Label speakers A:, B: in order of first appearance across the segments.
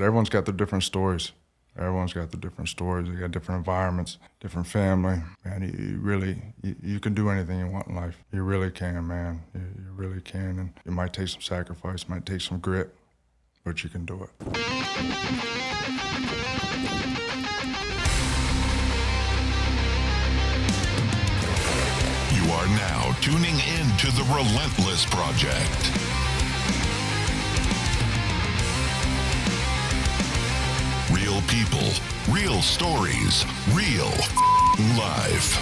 A: everyone's got their different stories. Everyone's got their different stories. They got different environments, different family. Man, you really, you can do anything you want in life. You really can, man. You really can. And it might take some sacrifice, it might take some grit, but you can do it.
B: You are now tuning in to the Relentless Project. Real people, real stories, real life.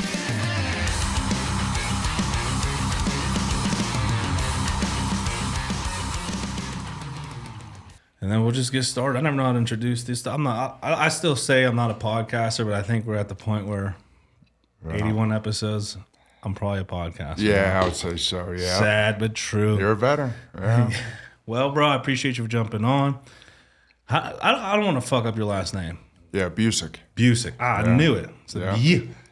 C: And then we'll just get started. I never know how to introduce this. I still say I'm not a podcaster, but I think we're at the point where 81 episodes, I'm probably a podcaster.
A: Yeah, I would say so, yeah.
C: Sad, but true.
A: You're a veteran. Yeah.
C: Well, bro, I appreciate you for jumping on. I don't want to fuck up your last name.
A: Yeah, Busick.
C: Busick. I knew it. So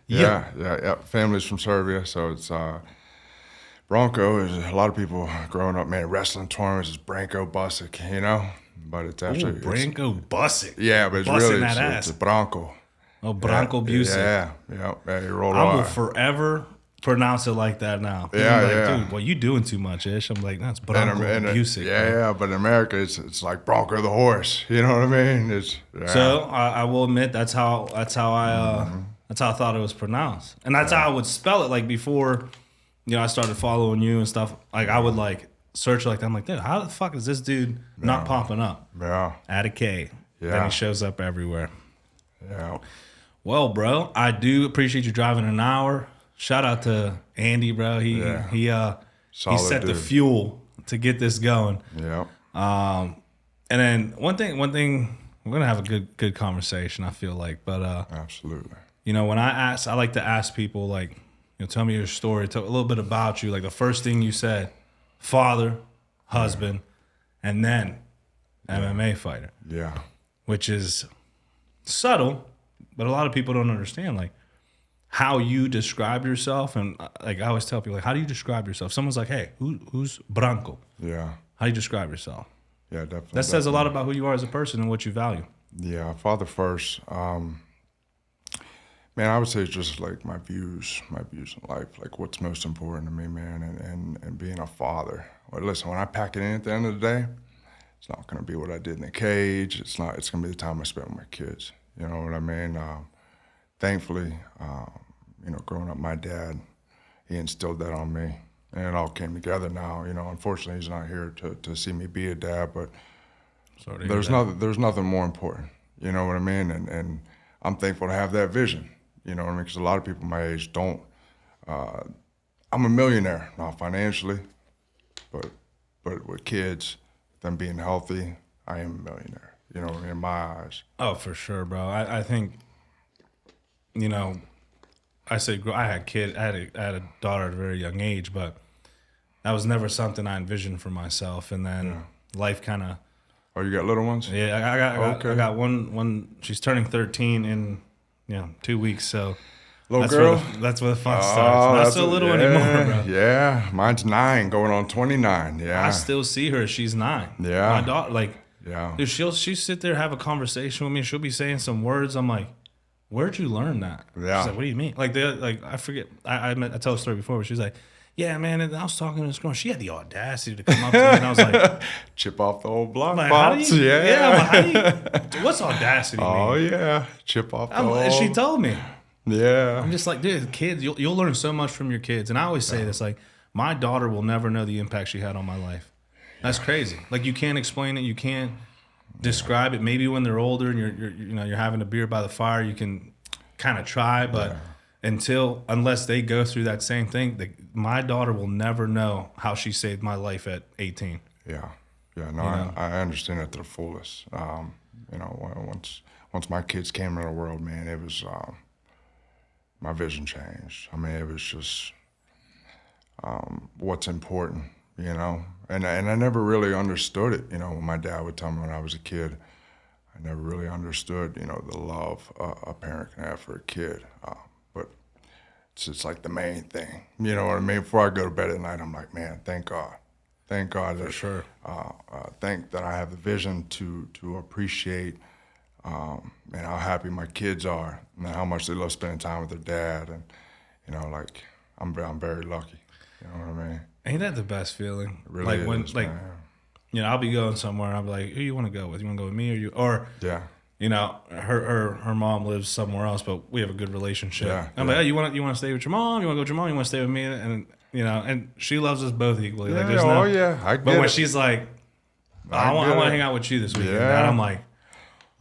A: Yeah. Family's from Serbia, so it's Branko is a lot of people growing up, man, wrestling tournaments is Branko Busick, you know? But it's actually
C: Branko Busick.
A: Yeah, but it's
C: Busting
A: really
C: that ass.
A: it's Branko.
C: Oh, Branko Busick.
A: Yeah, you roll
C: I will
A: on.
C: forever pronounce it like that now. People
A: Yeah,
C: are like,
A: yeah.
C: Dude, well, you doing too much, Ish. I'm like, that's Branko Busick.
A: Yeah, but in America, it's like Branko the horse. You know what I mean?
C: So I will admit that's how I thought it was pronounced, and that's how I would spell it. Like before, I started following you and stuff. Like I would like search like that. I'm like, dude, how the fuck is this dude not popping up?
A: Yeah.
C: Add a K.
A: Yeah.
C: Then he shows up everywhere.
A: Yeah.
C: Well, bro, I do appreciate you driving an hour. Shout out to Andy, bro. He set the fuel to get this going.
A: Yeah.
C: And then one thing we're gonna have a good conversation, I feel like. But
A: Absolutely.
C: when I like to ask people like, tell me your story, tell a little bit about you. Like the first thing you said, father, husband, and then MMA fighter.
A: Yeah.
C: Which is subtle, but a lot of people don't understand like how you describe yourself. And like I always tell people, like, how do you describe yourself? Someone's like, hey, who's Branko?
A: Yeah.
C: How do you describe yourself?
A: Yeah, definitely.
C: That says a lot about who you are as a person and what you value.
A: Yeah, father first. Man, I would say it's just like my views in life, like what's most important to me, man, and being a father. Well, listen, when I pack it in at the end of the day, it's not going to be what I did in the cage. It's going to be the time I spent with my kids. You know what I mean? Thankfully, growing up, my dad, he instilled that on me, and it all came together now. Unfortunately, he's not here to see me be a dad, but there's nothing more important. You know what I mean? And I'm thankful to have that vision. You know what I mean? Because a lot of people my age don't. I'm a millionaire, not financially, but with kids, them being healthy, I am a millionaire. You know what I mean? In my eyes.
C: Oh, for sure, bro. I think, I had a daughter at a very young age, but that was never something I envisioned for myself. And then life kind of.
A: Oh, you got little ones?
C: Yeah, I got one. She's turning 13 in 2 weeks. So
A: little girl.
C: That's where the fun starts. Not so little anymore, bro.
A: Yeah, mine's 9, going on 29. Yeah,
C: I still see her. She's 9.
A: Yeah,
C: my daughter,
A: dude,
C: she'll sit there, have a conversation with me. She'll be saying some words. I'm like, where'd you learn that?
A: Yeah.
C: She's like, what do you mean? I forget. I told a story before, but she's like, yeah, man. And I was talking to this girl. She had the audacity to come up to me, and I was like,
A: chip off the old block,
C: like,
A: pops.
C: What's audacity mean?
A: Oh yeah, chip off the old.
C: And she told me.
A: Yeah.
C: I'm just like, dude, kids, you'll learn so much from your kids. And I always say this, like, my daughter will never know the impact she had on my life. That's crazy. Like, you can't explain it. You can't describe it. Maybe when they're older and you're having a beer by the fire, you can kind of try. But unless they go through that same thing, my daughter will never know how she saved my life at 18.
A: Yeah. No, I understand it to the fullest. Once my kids came into the world, man, it was my vision changed. I mean, it was just what's important, And I never really understood it, when my dad would tell me when I was a kid. I never really understood, the love a parent can have for a kid. But it's like the main thing, you know what I mean? Before I go to bed at night, I'm like, man, thank God Thank God
C: For
A: that,
C: sure.
A: thank that I have the vision to appreciate, and how happy my kids are, and how much they love spending time with their dad, and like I'm very lucky. You know what I mean?
C: Ain't that the best feeling?
A: It really
C: Like when,
A: is,
C: like,
A: man.
C: I'll be going somewhere and I'll be like, who you want to go with? You want to go with me or you? Or,
A: Yeah.
C: her mom lives somewhere else, but we have a good relationship.
A: Yeah,
C: I'm like, oh, you want to stay with your mom? You want to go with your mom? You want to stay with me? And and she loves us both equally. Like,
A: Yeah,
C: there's no,
A: I get
C: but when
A: it.
C: she's like, I want to hang out with you this weekend,
A: Yeah.
C: Dad, I'm like,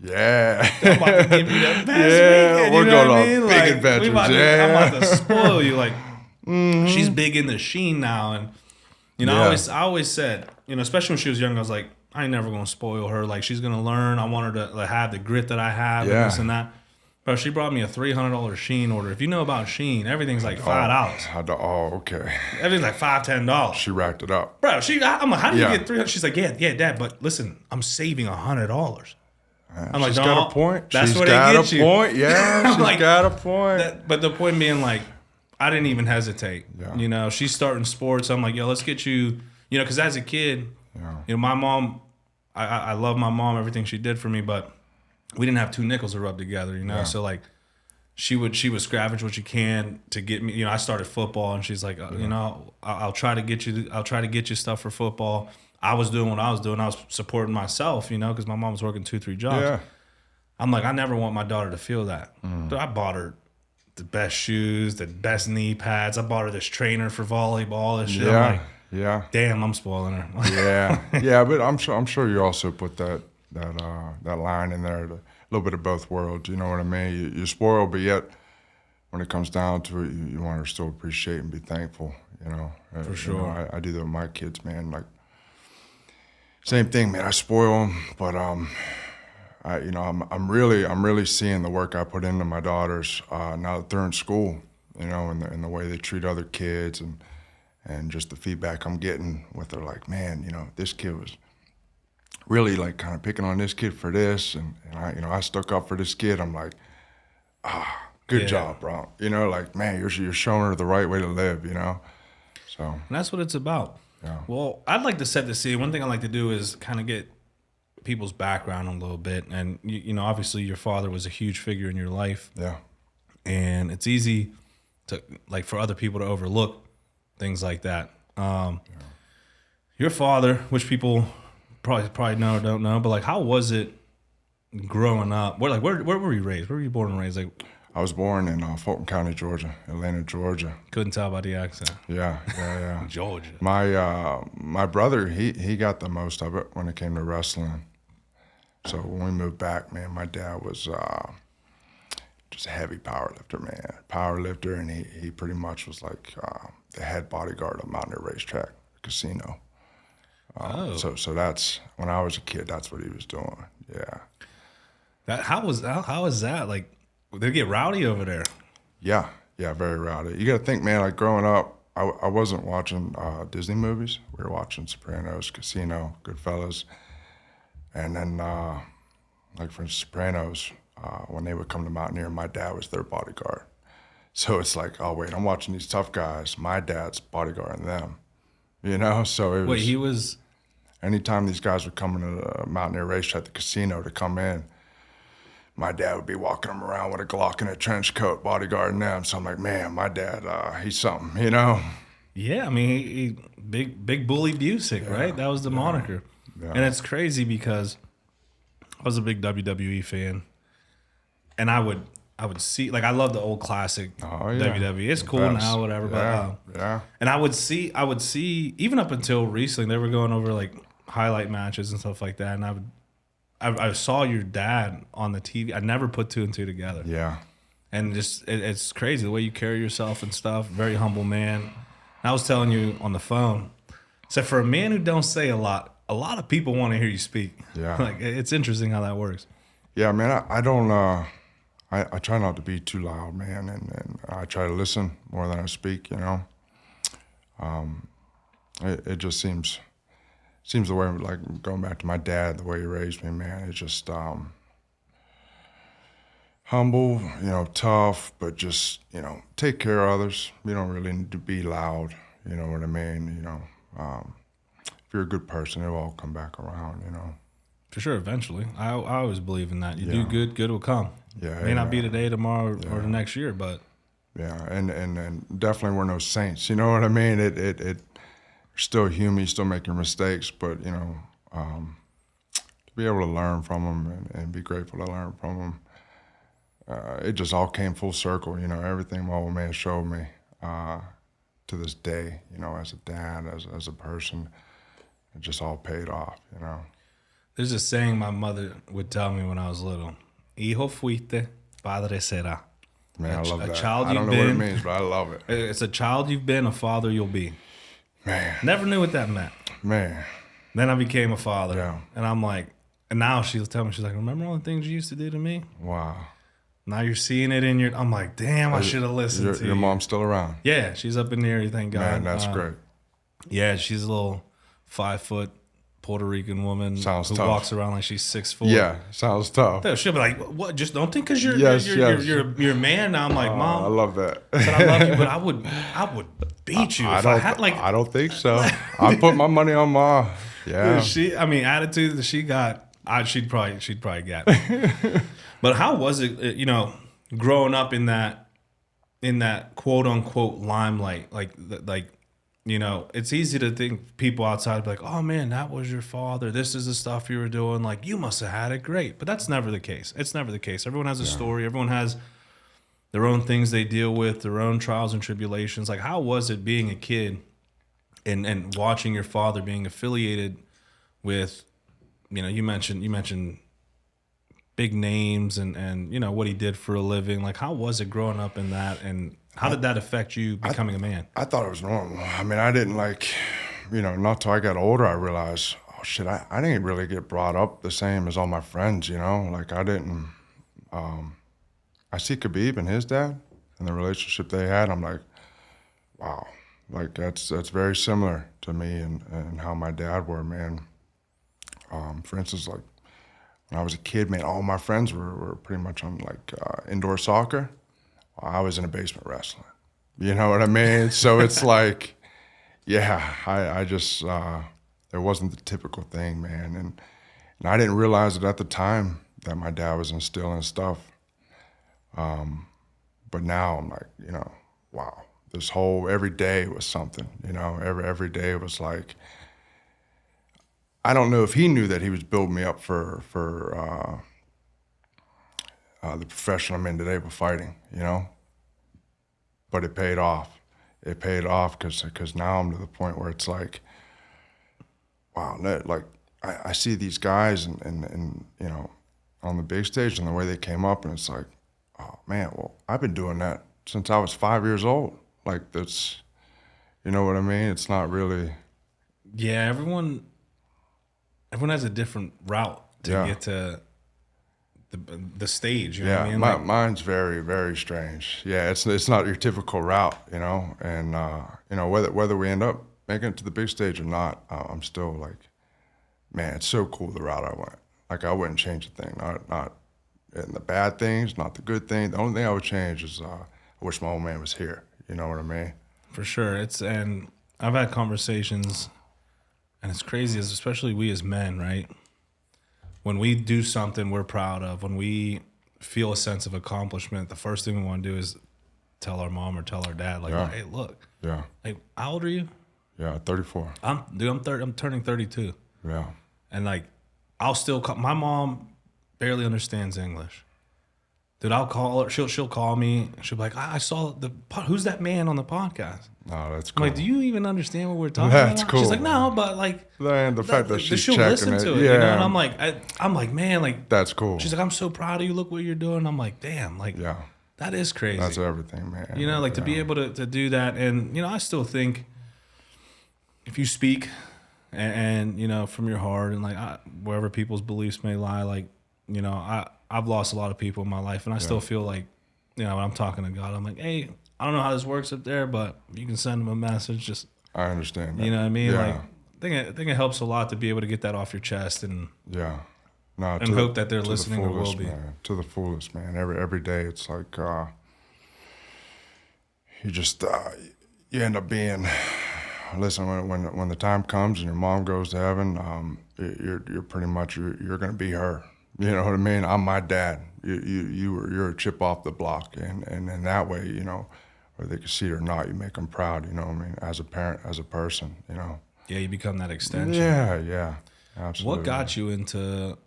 A: Yeah.
C: I'm about to give you the best
A: Yeah,
C: weekend.
A: we're
C: You know
A: going
C: what I
A: on
C: mean?
A: big
C: Like,
A: adventures,
C: I'm
A: yeah.
C: about to spoil you. Like, she's big into Sheen now, and
A: Yeah.
C: I always said, especially when she was young, I was like, I ain't never gonna spoil her. Like, she's gonna learn. I want her to like, have the grit that I have, and
A: Yeah.
C: this and that. Bro, she brought me a $300 Sheen order. If you know about Sheen, everything's like $5.
A: Oh, okay.
C: Everything's like $5, $10.
A: She racked it up.
C: Bro, I'm like, how do you
A: Yeah.
C: get 300? She's like, yeah, Dad, but listen, I'm saving $100. I'm like,
A: She's
C: no,
A: got a point.
C: That's
A: She's
C: what they
A: got
C: get
A: a
C: you.
A: point. Yeah,
C: I'm
A: she's
C: like,
A: got a point.
C: But the point being, like, I didn't even hesitate.
A: Yeah.
C: She's starting sports. I'm like, yo, let's get you, because as a kid, my mom, I love my mom, everything she did for me, but we didn't have two nickels to rub together,
A: Yeah.
C: So, like, she would scavenge what she can to get me. I started football, and she's like, I'll try to get you stuff for football. I was doing what I was doing. I was supporting myself, because my mom was working 2-3 jobs.
A: Yeah.
C: I'm like, I never want my daughter to feel that.
A: Mm.
C: Dude, I bought her the best shoes, the best knee pads. I bought her this trainer for volleyball. This shit.
A: Yeah.
C: I'm like,
A: Yeah.
C: damn, I'm spoiling her.
A: Yeah. Yeah, but I'm sure you also put that line in there, a little bit of both worlds. You know what I mean? You're spoiled, but yet when it comes down to it, you want to still appreciate and be thankful. For
C: sure.
A: I do that with my kids, man. Like, same thing, man. I spoil them, but I'm really seeing the work I put into my daughters now that they're in school. And the way they treat other kids, and just the feedback I'm getting with her, like, man, this kid was really like kind of picking on this kid for this, and I stuck up for this kid. I'm like, good job, bro. Like, man, you're showing her the right way to live. So
C: And that's what it's about.
A: Yeah.
C: Well, I'd like to set the scene. One thing I like to do is kind of get people's background a little bit. And, obviously your father was a huge figure in your life.
A: yeah,
C: And it's easy to, like, for other people to overlook things like that. Your father, which people probably know or don't know, but, like, how was it growing up? Where were you raised? Where were you born and raised? Like,
A: I was born in Fulton County, Georgia, Atlanta, Georgia.
C: couldn't tell by the accent.
A: Yeah.
C: Georgia.
A: My brother, he got the most of it when it came to wrestling. So when we moved back, man, my dad was just a heavy power lifter, man. Power lifter, and he pretty much was like the head bodyguard of Mountaineer Racetrack Casino. So that's, when I was a kid, that's what he was doing. Yeah.
C: How is that? Like, they get rowdy over there.
A: Yeah, very rowdy. You got to think, man, like growing up, I wasn't watching Disney movies. We were watching Sopranos, Casino, Goodfellas. And then, like for Sopranos, when they would come to Mountaineer, my dad was their bodyguard. So it's like, oh, wait, I'm watching these tough guys. My dad's bodyguarding them. So it was...
C: Wait, he was...
A: Anytime these guys would come into the Mountaineer Racetrack, the casino, to come in, my dad would be walking them around with a Glock and a trench coat, bodyguarding them. So I'm like, man, my dad, he's something,
C: Yeah, I mean, he Big Bully Busick, right? That was the moniker.
A: Yeah.
C: And it's crazy because I was a big WWE fan, and I would see, like, I love the old classic WWE. It's cool now, whatever. But and I would see even up until recently, they were going over like highlight matches and stuff like that, and I saw your dad on the TV. I never put two and two together.
A: Yeah.
C: And just it's crazy the way you carry yourself and stuff. Very humble man. And I was telling you on the phone, so for a man who don't say a lot of people want to hear you speak.
A: Yeah.
C: Like, it's interesting how that works.
A: Yeah, man, I don't, I try not to be too loud, man, and I try to listen more than I speak, It just seems the way, like, going back to my dad, the way he raised me, man, it's just humble, tough, but just, take care of others. You don't really need to be loud, you know what I mean? you're a good person, it'll all come back around, you know.
C: For sure, eventually. I always believe in that. You
A: Yeah.
C: do good will come.
A: Yeah,
C: May not be
A: amen.
C: today, tomorrow, or the next year, but
A: Yeah, and definitely we're no saints. You know what I mean? It you're still human, you still make your mistakes, but you know, to be able to learn from them and be grateful to learn from them. It just all came full circle. You know, everything my old man showed me to this day. You know, as a dad, as a person, it just all paid off. You know.
C: there's a saying my mother would tell me when I was little: "Hijo fuiste, padre será."
A: Man, I love
C: a
A: that.
C: child
A: I don't
C: you've
A: know what it
C: been.
A: means, but I love it.
C: It's a child you've been, a father you'll be.
A: Man,
C: Never knew what that meant.
A: man.
C: Then I became a father,
A: Yeah.
C: and I'm like, and now she'll tell me, she's like, "Remember all the things you used to do to me?
A: Wow.
C: Now you're seeing it in your." I'm like, "Damn, I should have listened to
A: Your
C: you."
A: mom's still around.
C: Yeah, she's up in the area, thank God.
A: Man, that's great.
C: Yeah, she's a little 5-foot Puerto Rican woman
A: Sounds
C: who
A: tough.
C: walks around like she's 6'4".
A: Yeah, sounds tough.
C: Yeah, she'll be like, "What? Just don't think because
A: Yes, yes.
C: you're a man." Now I'm like,
A: I
C: "Mom,
A: love that.
C: I said I love you, but I would beat you if I had like."
A: I don't think so. I put my money on Ma. Yeah.
C: Attitude that she got, she'd probably get me. But how was it, you know, growing up in that quote unquote limelight? Like, you know, it's easy to think people outside be like, "Oh man, that was your father. This is the stuff you were doing. Like, you must have had it great." But that's never the case. It's never the case. Everyone has a story. Everyone has their own things they deal with, their own trials and tribulations. Like, how was it being a kid and watching your father being affiliated with, you know, you mentioned big names and you know what he did for a living. Like, how was it growing up in that, and how did that affect you becoming a man?
A: I thought it was normal. I mean, I didn't you know, not till I got older, I realized, oh shit, I didn't really get brought up the same as all my friends, you know? Like, I didn't, I see Khabib and his dad and the relationship they had. I'm like, wow, like that's very similar to me and how my dad were, man. For instance, like when I was a kid, man, all my friends were pretty much on like indoor soccer. I was in a basement wrestling. You know what I mean? So it's like, yeah, I just, it wasn't the typical thing, man. And I didn't realize it at the time that my dad was instilling stuff. But now I'm like, you know, wow, every day was something, you know, every day was like, I don't know if he knew that he was building me up for the profession I'm in today with fighting, you know? But it paid off. It paid off because now I'm to the point where it's like, wow, like I see these guys and you know, on the big stage and the way they came up, and it's like, oh man, well, I've been doing that since I was 5 years old. Like, that's, you know what I mean? It's not really.
C: Yeah, everyone has a different route to
A: Yeah.
C: get to the stage. You know
A: Yeah,
C: what I mean? Like,
A: mine's very, very strange. Yeah, it's not your typical route, you know. And you know, whether we end up making it to the big stage or not, I'm still like, man, it's so cool the route I went. Like, I wouldn't change a thing. Not in the bad things, not the good things. The only thing I would change is I wish my old man was here. You know what I mean?
C: for sure. And I've had conversations, and it's crazy, especially we as men, right? When we do something we're proud of, when we feel a sense of accomplishment, the first thing we want to do is tell our mom or tell our dad, like,
A: Yeah.
C: "Hey, look,
A: Yeah,
C: like, how old are you?"
A: yeah, 34.
C: I'm turning 32,
A: Yeah,
C: and like, I'll still call my mom. Barely understands English. Dude, I'll call her. She'll call me. She'll be like, "I saw who's that man on the podcast?"
A: no, that's
C: I'm
A: cool.
C: like, "Do you even understand what we're talking
A: That's
C: about?" She's
A: cool.
C: like, "No, but like."
A: And the fact that she's
C: she'll
A: checking
C: listen
A: it,
C: to it,
A: yeah,
C: you know. And I'm like, man, like,
A: that's cool.
C: she's like, "I'm so proud of you. Look what you're doing." I'm like, damn, like,
A: Yeah,
C: that is crazy.
A: that's everything, man.
C: You know, like to be able to do that, and you know, I still think if you speak and you know from your heart and like wherever people's beliefs may lie, like, you know, I've lost a lot of people in my life, and I still feel like, you know, when I'm talking to God, I'm like, hey, I don't know how this works up there, but you can send them a message. Just,
A: I understand that.
C: you know what I mean?
A: Yeah.
C: Like, I think it helps a lot to be able to get that off your chest and
A: Yeah. No,
C: and hope that they're
A: to the
C: listening or will
A: fullest,
C: be.
A: Man. To the fullest, man. Every day it's like you just you end up being listen, when the time comes and your mom goes to heaven, you're pretty much you're gonna be her. You know what I mean? I'm my dad. You're a chip off the block, and in that way, you know, whether they can see it or not, you make them proud. You know what I mean? As a parent, as a person, you know.
C: Yeah, you become that extension.
A: Yeah, absolutely.
C: What got you into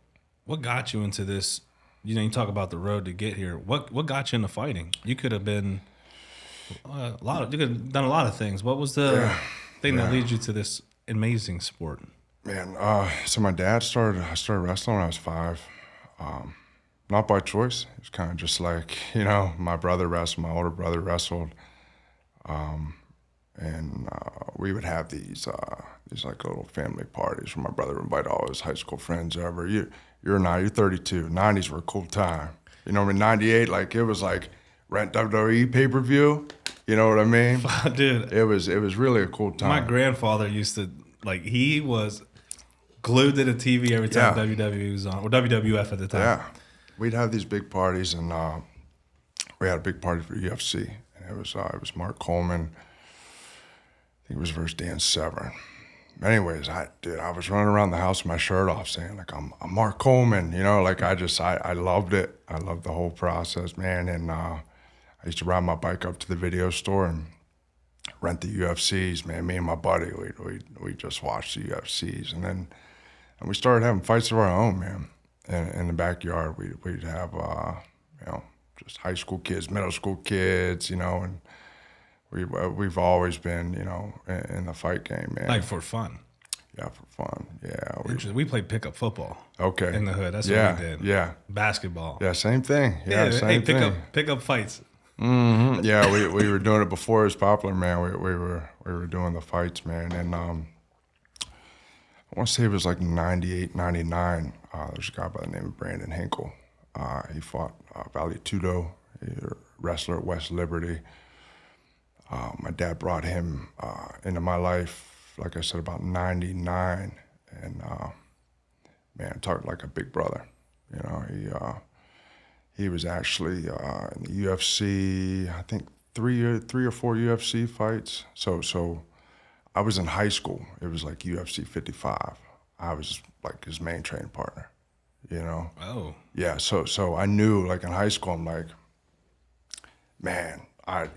C: this? You know, you talk about the road to get here. What got you into fighting? You could have been you could have done a lot of things. What was the thing that leads you to this amazing sport?
A: Man, so my dad I started wrestling when I was 5. Not by choice. It was kind of just like, you know, my brother wrestled, my older brother wrestled. And we would have these like little family parties where my brother would invite all his high school friends over. You're 32. 90s were a cool time. You know, in 98, like it was like rent WWE pay-per-view. You know what I mean?
C: Dude,
A: it was really a cool time.
C: My grandfather used to, like, he was glued to the TV every time WWE was on, or WWF at the time.
A: Yeah. We'd have these big parties, and we had a big party for UFC. And it was Mark Coleman. I think it was versus Dan Severn. Anyways, I was running around the house with my shirt off saying, like, I'm Mark Coleman, you know, like I loved it. I loved the whole process, man. And I used to ride my bike up to the video store and rent the UFCs, man. Me and my buddy, we just watched the UFCs. And we started having fights of our own, man. And in the backyard, we'd have, you know, just high school kids, middle school kids, you know, and we've always been, you know, in the fight game, man.
C: Like for fun.
A: Yeah, for fun. Yeah.
C: We played pickup football.
A: Okay.
C: In the hood. That's what we did.
A: Yeah.
C: Basketball.
A: Yeah, same thing. Yeah, same thing.
C: Pick up fights.
A: Mm-hmm. Yeah, we were doing it before it was popular, man. We were doing the fights, man. And I want to say it was like 98, 99. There's a guy by the name of Brandon Hinkle. He fought Valley Tudo, a wrestler at West Liberty. My dad brought him into my life, like I said, about 99. And, man, talked like a big brother. You know, he was actually in the UFC, I think three or four UFC fights. So I was in high school. It was like UFC 55. I was like his main training partner, you know?
C: Oh.
A: Yeah, so I knew, like in high school, I'm like, man, I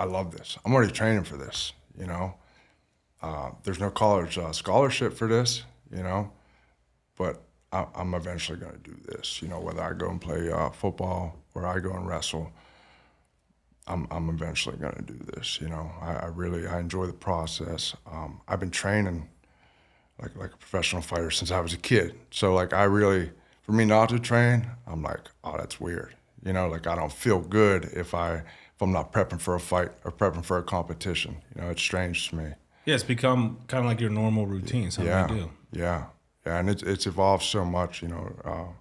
A: love this. I'm already training for this, you know? There's no college scholarship for this, you know? But I'm eventually going to do this, you know, whether I go and play football or I go and wrestle, I'm eventually going to do this, you know? I enjoy the process. I've been training like a professional fighter since I was a kid. So like for me not to train, I'm like, oh, that's weird. You know, like I don't feel good if I'm not prepping for a fight or prepping for a competition. You know, it's strange to me.
C: Yeah, it's become kind of like your normal routine, something you do.
A: Yeah, and it's evolved so much, you know.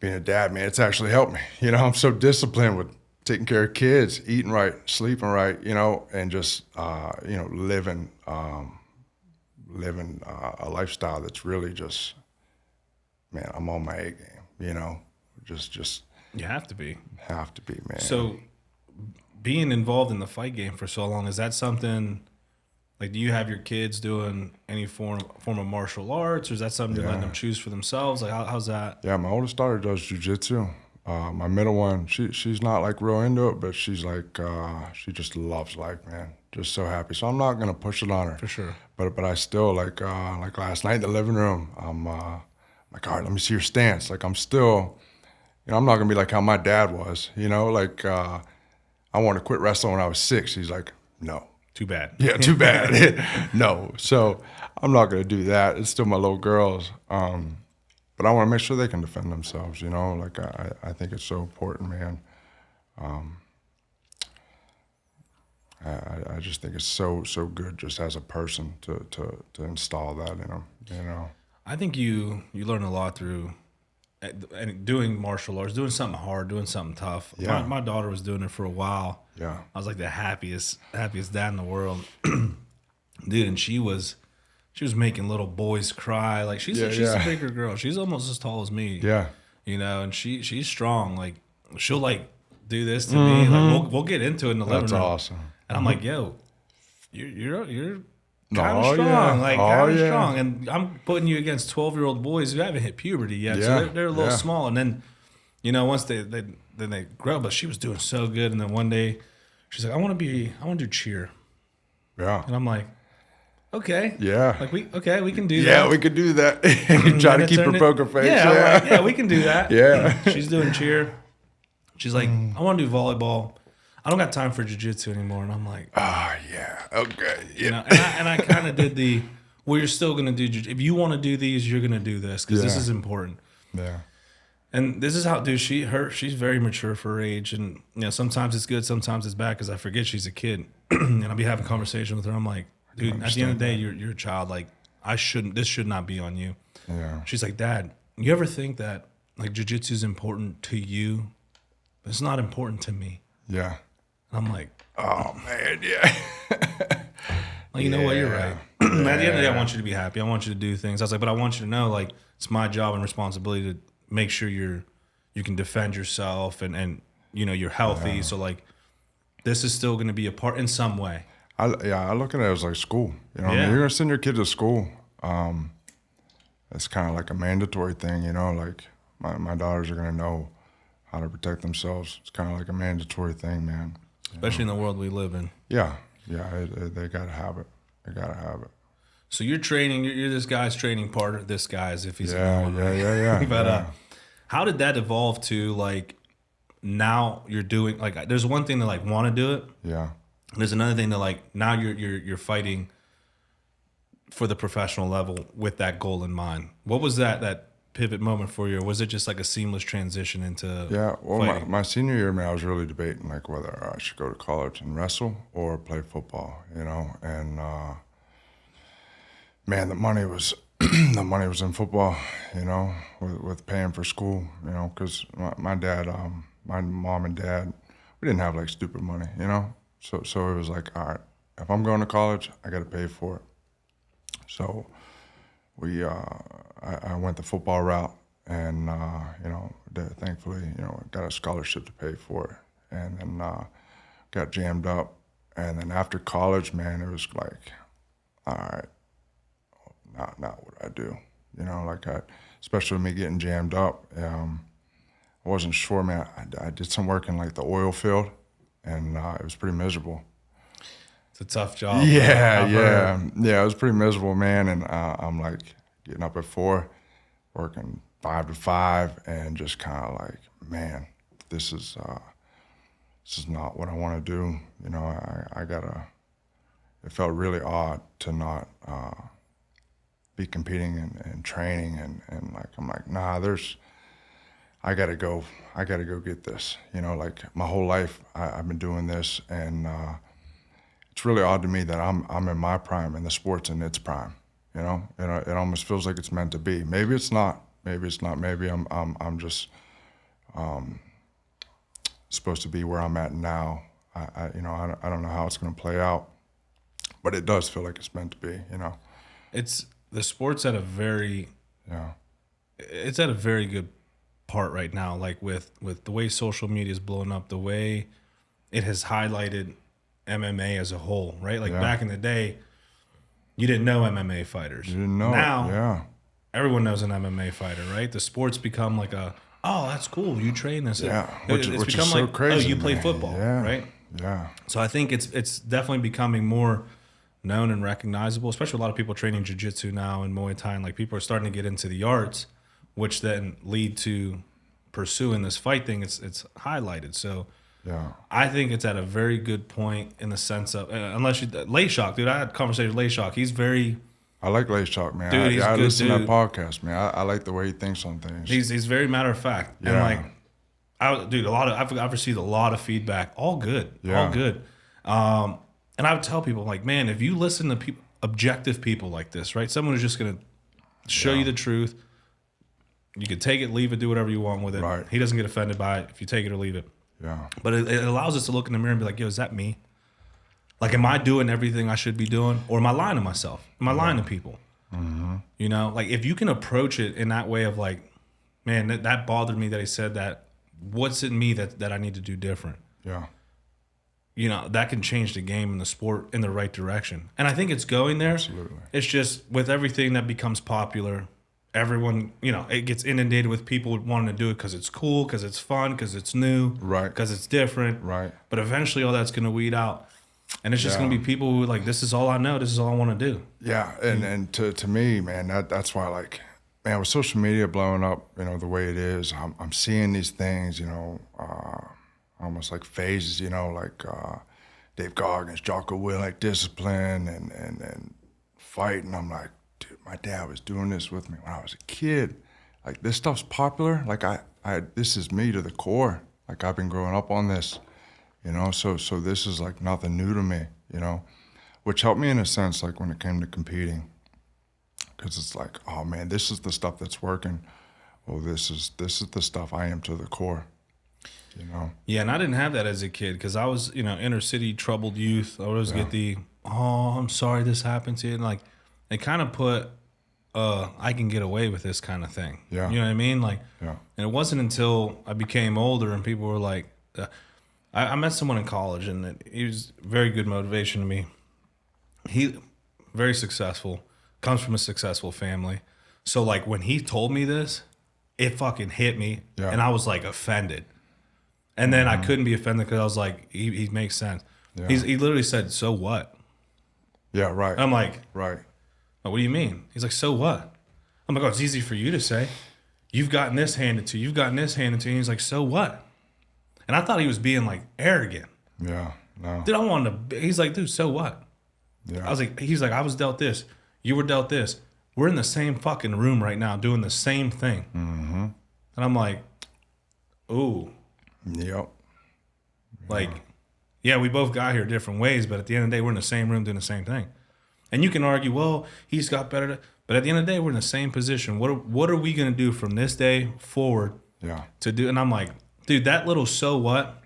A: Being a dad, man, it's actually helped me. You know, I'm so disciplined with taking care of kids, eating right, sleeping right, you know, and just, you know, living a lifestyle that's really just, man, I'm on my A game, you know, just.
C: You have to be.
A: Have to be, man.
C: So being involved in the fight game for so long, is that something, like, do you have your kids doing any form of martial arts, or is that something you're letting them choose for themselves? Like, how's that?
A: Yeah, my oldest daughter does Jiu Jitsu. My middle one, she's not like real into it, but she's like, she just loves life, man. Just so happy. So I'm not gonna push it on her.
C: For sure.
A: But I still like last night in the living room, I'm like, all right, let me see your stance. Like I'm still, you know, I'm not gonna be like how my dad was, you know, like I wanted to quit wrestling when I was 6. He's like, no.
C: Too bad.
A: Yeah, too bad. No. So I'm not gonna do that. It's still my little girls. But I want to make sure they can defend themselves, you know? Like, I think it's so important, man. I just think it's so good just as a person to install that in them, you know?
C: I think you learn a lot through and doing martial arts, doing something hard, doing something tough.
A: Yeah.
C: My daughter was doing it for a while.
A: Yeah.
C: I was like the happiest dad in the world. Dude, and she was making little boys cry. Like she's a bigger girl. She's almost as tall as me.
A: Yeah.
C: You know, and she's strong. Like she'll like do this to me. Like we'll get into it in the living room.
A: That's awesome.
C: And I'm like, yo, you're kind of
A: Oh,
C: strong,
A: yeah.
C: like
A: Oh,
C: kind of
A: yeah.
C: strong. And I'm putting you against 12-year-old boys who haven't hit puberty yet,
A: Yeah.
C: so they're a little
A: Yeah.
C: small. And then, you know, once they grow, but she was doing so good. And then one day, she's like, I want to do cheer,
A: Yeah.
C: and I'm like, okay,
A: Yeah.
C: like we can do
A: Yeah,
C: that.
A: we could do that. Try
C: And
A: to
C: it
A: keep her
C: turned
A: poker face.
C: Yeah, I'm like, yeah, we can do that.
A: Yeah.
C: She's doing cheer. She's like, I want to do volleyball. I don't got time for jiu-jitsu anymore. And I'm like,
A: Oh, yeah. Okay. Yeah.
C: you know, and I kind of did well, you're still going to do, if you want to do these, you're going to do this because this
A: Yeah.
C: is important.
A: Yeah.
C: And this is how, dude, she's very mature for her age. And, you know, sometimes it's good, sometimes it's bad because I forget she's a kid. And I'll be having a conversation with her. I'm like, dude, at the end of the day, you're a child. Like, this should not be on you.
A: Yeah.
C: She's like, Dad, you ever think that, like, jiu-jitsu is important to you? But it's not important to me.
A: Yeah.
C: And I'm like,
A: Oh, man. Yeah.
C: well, you know what? You're right.
A: Yeah.
C: At the end of the day, I want you to be happy. I want you to do things. I was like, but I want you to know, like, it's my job and responsibility to make sure you can defend yourself and you know, you're healthy. Yeah. So, like, this is still going to be a part in some way.
A: I look at it as like school. You know what I
C: Yeah.
A: mean? You're going to send your kid to school. It's kind of like a mandatory thing, you know? Like, my daughters are going to know how to protect themselves. It's kind of like a mandatory thing, man.
C: Especially in the world we live in.
A: Yeah. Yeah, they got to have it. They got to have it.
C: So you're training, you're this guy's training partner, this guy as if he's
A: Yeah.
C: But
A: Yeah.
C: how did that evolve to, like, now you're doing, like, there's one thing to, like, want to do it.
A: Yeah.
C: And there's another thing to, like, now you're fighting for the professional level with that goal in mind. What was that pivot moment for you? Or was it just like a seamless transition into
A: Well,
C: fighting?
A: my senior year, man, I was really debating like whether I should go to college and wrestle or play football, you know. And man, the money was in football, you know, with paying for school, you know, because my dad, my mom and dad, we didn't have like stupid money, you know. So it was like, all right, if I'm going to college, I got to pay for it. So I went the football route, and you know, thankfully, you know, got a scholarship to pay for it, and then got jammed up, and then after college, man, it was like, all right, not what I do, you know, like especially me getting jammed up, I wasn't sure, man. I did some work in like the oil field, and it was pretty miserable.
C: It's a tough job.
A: Yeah, it was pretty miserable, man. And I'm like getting up at 4, working 5 to 5, and just kind of like, man, this is not what I want to do. You know, I gotta. It felt really odd to not be competing and training, and like I'm like, nah, I gotta go get this. You know, like my whole life I've been doing this, and it's really odd to me that I'm in my prime and the sport's in its prime. You know, it almost feels like it's meant to be. Maybe it's not. Maybe I'm just supposed to be where I'm at now. I don't know how it's going to play out, but it does feel like it's meant to be. You know,
C: It's the sport's at a very
A: yeah.
C: It's at a very good part right now. Like with the way social media is blowing up, the way it has highlighted MMA as a whole, right? Like back in the day, you didn't know MMA fighters.
A: You didn't know.
C: Now, everyone knows an MMA fighter, right? The sport's become like oh, that's cool. You train this.
A: Yeah,
C: It's
A: which
C: become
A: is so
C: like,
A: crazy.
C: oh, you play
A: man.
C: football,
A: Yeah.
C: right?
A: Yeah.
C: So I think it's definitely becoming more known and recognizable, especially a lot of people training jiu-jitsu now and Muay Thai. And like people are starting to get into the arts, which then lead to pursuing this fight thing. It's highlighted. So
A: Yeah.
C: I think it's at a very good point in the sense of, unless you, Layshock, dude, I had a conversation with Layshock. He's very,
A: I like Layshock, man.
C: Dude, he's a
A: I
C: good
A: listen to
C: dude.
A: that podcast, man. I like the way he thinks on things.
C: he's very matter of fact.
A: Yeah.
C: And like, I've received a lot of feedback, all good,
A: Yeah.
C: all good. And I would tell people like, man, if you listen to objective people like this, right? Someone who's just going to show you the truth. You can take it, leave it, do whatever you want with it.
A: Right.
C: He doesn't get offended by it if you take it or leave it.
A: Yeah.
C: But it allows us to look in the mirror and be like, yo, is that me? Like, am I doing everything I should be doing? Or am I lying to myself? Am I lying to people? Mm-hmm. You know, like if you can approach it in that way of like, man, that bothered me that he said that. What's in me that I need to do different?
A: Yeah.
C: you know, that can change the game and the sport in the right direction. And I think it's going there.
A: Absolutely.
C: It's just with everything that becomes popular, everyone, you know, it gets inundated with people wanting to do it because it's cool, because it's fun, because it's new,
A: Right.
C: because it's different.
A: Right.
C: But eventually all that's going to weed out. And it's just going to be people who like, this is all I know. This is all I want to do.
A: Yeah. And to me, man, that's why, like, man, with social media blowing up, you know, the way it is, I'm seeing these things, you know, almost like phases, you know, like Dave Goggins, Jocko Willink, discipline and fight. And I'm like, dude, my dad was doing this with me when I was a kid. Like, this stuff's popular. Like, this is me to the core. Like, I've been growing up on this, you know, so this is like nothing new to me, you know, which helped me in a sense, like when it came to competing. Because it's like, oh man, this is the stuff that's working. Oh, this is the stuff I am to the core, you know.
C: Yeah, and I didn't have that as a kid because I was, you know, inner city troubled youth. I would always get the, oh, I'm sorry this happened to you. And like, they kind of put, I can get away with this kind of thing.
A: Yeah.
C: You know what I mean? Like,
A: Yeah.
C: And it wasn't until I became older and people were like, I met someone in college and he was very good motivation to me. He very successful. Comes from a successful family. So like when he told me this, it fucking hit me.
A: Yeah.
C: And I was like offended. And then I couldn't be offended because I was like, he makes sense.
A: Yeah.
C: He literally said, so what?
A: Yeah, right.
C: I'm like,
A: right.
C: oh, what do you mean? He's like, so what? I'm like, oh, it's easy for you to say. You've gotten this handed to you. You've gotten this handed to you. He's like, so what? And I thought he was being like arrogant.
A: Yeah, no.
C: Dude, I wanted to, he's like, dude, so what?
A: Yeah.
C: I was like, he's like, I was dealt this. You were dealt this. We're in the same fucking room right now doing the same thing.
A: Mm-hmm.
C: And I'm like, ooh.
A: Yep.
C: Like, yeah, we both got here different ways, but at the end of the day, we're in the same room doing the same thing. And you can argue, well, he's got better. But at the end of the day, we're in the same position. What are we going to do from this day forward
A: Yeah.
C: to do? And I'm like, dude, that little so what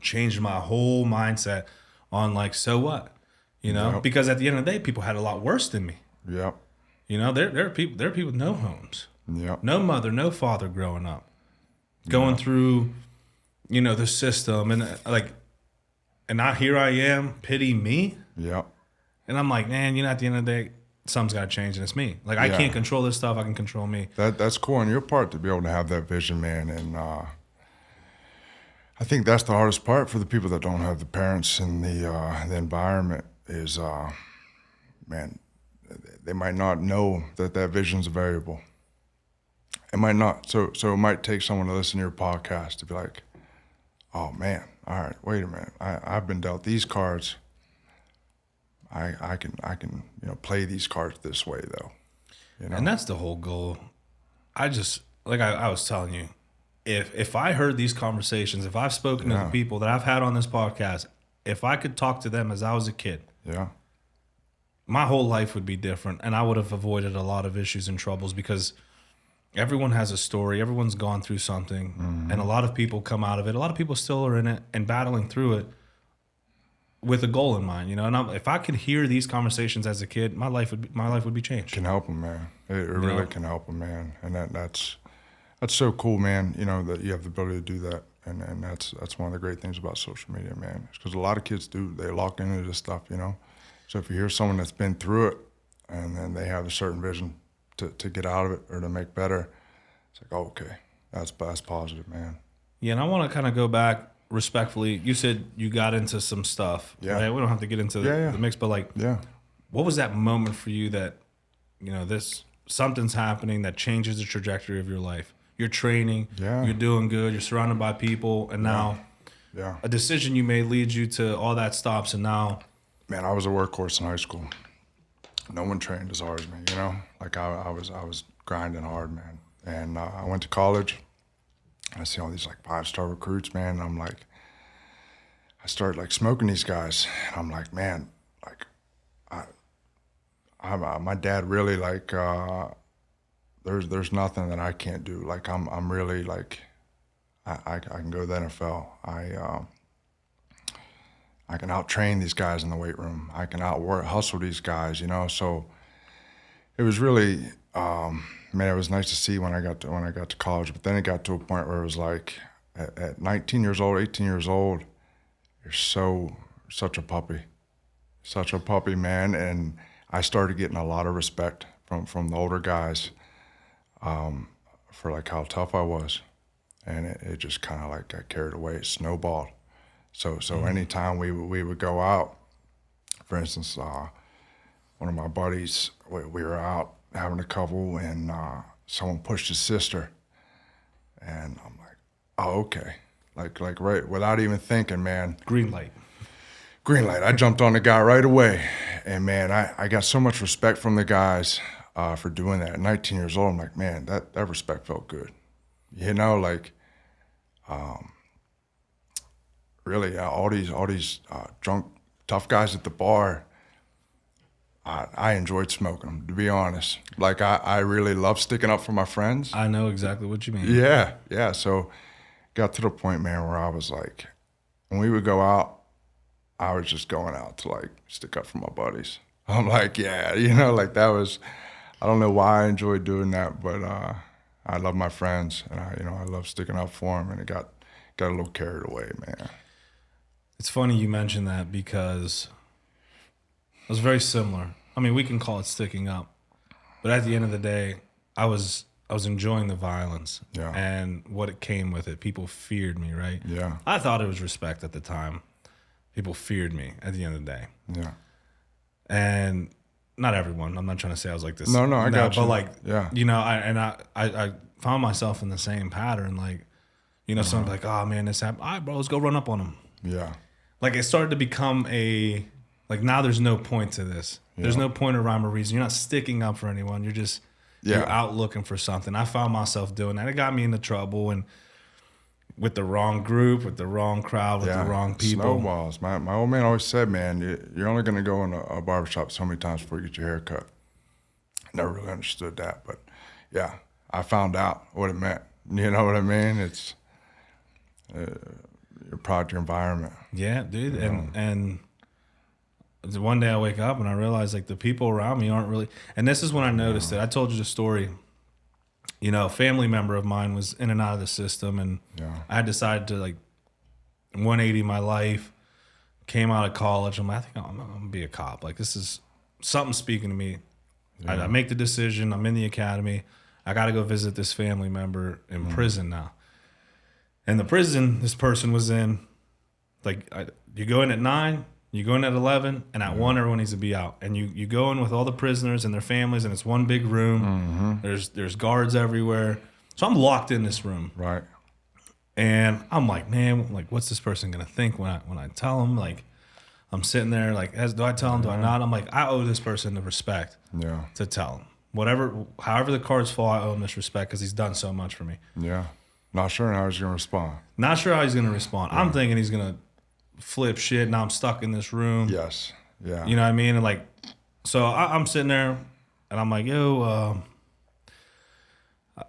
C: changed my whole mindset on like, so what? You know,
A: Yep.
C: because at the end of the day, people had a lot worse than me.
A: Yep.
C: You know, there are people with no homes,
A: Yep.
C: no mother, no father growing up, going through, you know, the system and like, and now here I am, pity me.
A: Yep.
C: And I'm like, man, you know, at the end of the day, something's got to change and it's me. Like, I
A: Yeah.
C: can't control this stuff. I can control me.
A: That's cool on your part to be able to have that vision, man. And I think that's the hardest part for the people that don't have the parents and the environment is, man, they might not know that vision's a variable. It might not. So it might take someone to listen to your podcast to be like, oh man, all right, wait a minute. I've been dealt these cards. I can you know, play these cards this way though. You know?
C: And that's the whole goal. I just, like I was telling you, if I heard these conversations, if I've spoken to the people that I've had on this podcast, if I could talk to them as I was a kid,
A: Yeah.
C: my whole life would be different and I would have avoided a lot of issues and troubles because everyone has a story. Everyone's gone through something and a lot of people come out of it. A lot of people still are in it and battling through it with a goal in mind, you know. And if I could hear these conversations as a kid, my life would be changed.
A: Can help them, man. It really can help them, man. And that's so cool, man. You know, that you have the ability to do that. And that's one of the great things about social media, man. Because a lot of kids they lock into this stuff, you know. So if you hear someone that's been through it and then they have a certain vision to get out of it or to make better, it's like, oh, okay, that's positive, man.
C: Yeah, and I want to kind of go back respectfully. You said you got into some stuff.
A: Yeah.
C: Right? We don't have to get into the mix, but like, what was that moment for you that, you know, something's happening that changes the trajectory of your life? You're training, you're doing good, you're surrounded by people, and now a decision you made leads you to all that stops, and now...
A: Man, I was a workhorse in high school. No one trained as hard as me, you know? Like, I was grinding hard, man. And I went to college. I see all these, like, 5-star recruits, man, and I'm like... I started, like, smoking these guys. And I'm like, man, like, my dad really, like... There's nothing that I can't do. Like, I'm really, like... I can go to the NFL. I can out-train these guys in the weight room. I can hustle these guys, you know. So it was really, man, it was nice to see when I got to college. But then it got to a point where it was like, at 19 years old, 18 years old, such a puppy, man. And I started getting a lot of respect from the older guys for like how tough I was, and it just kind of like got carried away. It snowballed. So anytime we would go out, for instance, one of my buddies, we were out having a couple, and someone pushed his sister, and I'm like, oh, okay, like right, without even thinking, man.
C: Green light.
A: I jumped on the guy right away, and man, I got so much respect from the guys for doing that. At 19 years old, I'm like, man, that respect felt good, you know, like. Really, all these drunk, tough guys at the bar, I enjoyed smoking them, to be honest. Like, I really love sticking up for my friends.
C: I know exactly what you mean.
A: Yeah. So got to the point, man, where I was like, when we would go out, I was just going out to, like, stick up for my buddies. I'm like, yeah, you know, like that was, I don't know why I enjoyed doing that, but I love my friends, and I love sticking up for them, and it got a little carried away, man.
C: It's funny you mentioned that because it was very similar. I mean, we can call it sticking up, but at the end of the day, I was enjoying the violence and what it came with it. People feared me, right?
A: Yeah.
C: I thought it was respect at the time. People feared me at the end of the day.
A: Yeah.
C: And not everyone. I'm not trying to say I was like this.
A: No, I got you.
C: But like,
A: yeah.
C: you know, I found myself in the same pattern. Like, you know, someone's like, oh man, this happened. All right, bro, let's go run up on him.
A: Yeah.
C: Like, it started to become now there's no point to this. Yeah. There's no point or rhyme or reason. You're not sticking up for anyone. You're just, you're out looking for something. I found myself doing that. It got me into trouble, and with the wrong group, with the wrong crowd, with the wrong people.
A: Snowballs. My old man always said, man, you're only going to go in a barbershop so many times before you get your hair cut. Never really understood that, but yeah, I found out what it meant. You know what I mean? It's you're proud of your environment.
C: Yeah, dude. And one day I wake up and I realize, like, the people around me aren't really, and this is when I noticed it. I told you the story. You know, a family member of mine was in and out of the system, and I decided to, like, 180 my life, came out of college. I'm like, I think I'm going to be a cop. Like, this is something speaking to me. I make the decision. I'm in the academy. I got to go visit this family member in prison now. And the prison this person was in, like, you go in at 9, you go in at 11, and at 1, everyone needs to be out. And you go in with all the prisoners and their families, and it's one big room. There's guards everywhere. So I'm locked in this room.
A: Right.
C: And I'm like, man, like, what's this person gonna think when I tell him? Like, I'm sitting there, like, do I tell him? Do I not? I'm like, I owe this person the respect to tell him. However the cards fall, I owe him this respect because he's done so much for me.
A: Yeah. Not sure how he's gonna respond.
C: Not sure how he's gonna respond. I'm thinking he's gonna flip shit. Now I'm stuck in this room.
A: Yes. Yeah.
C: You know what I mean? And, like, so I'm sitting there, and I'm like, yo,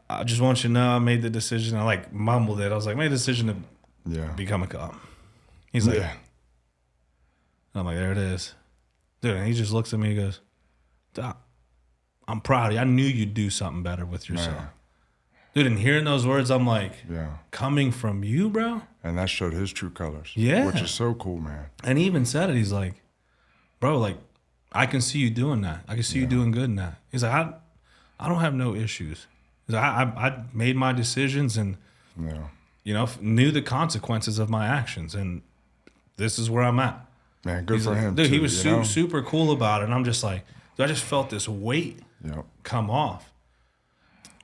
C: I just want you to know I made the decision. I, like, mumbled it. I was like, made the decision to become a cop. He's like, I'm like, there it is. Dude, and he just looks at me and goes, Doc, I'm proud of you. I knew you'd do something better with yourself. Man. Dude, and hearing those words, I'm like, coming from you, bro?
A: And that showed his true colors.
C: Yeah.
A: Which is so cool, man.
C: And he even said it. He's like, bro, like, I can see you doing that. I can see you doing good in that. He's like, I don't have no issues. He's like, I made my decisions and, you know, knew the consequences of my actions. And this is where I'm at.
A: Man, good
C: He's
A: for
C: like,
A: him,
C: dude,
A: too,
C: he was super cool about it. And I'm just like, dude, I just felt this weight come off.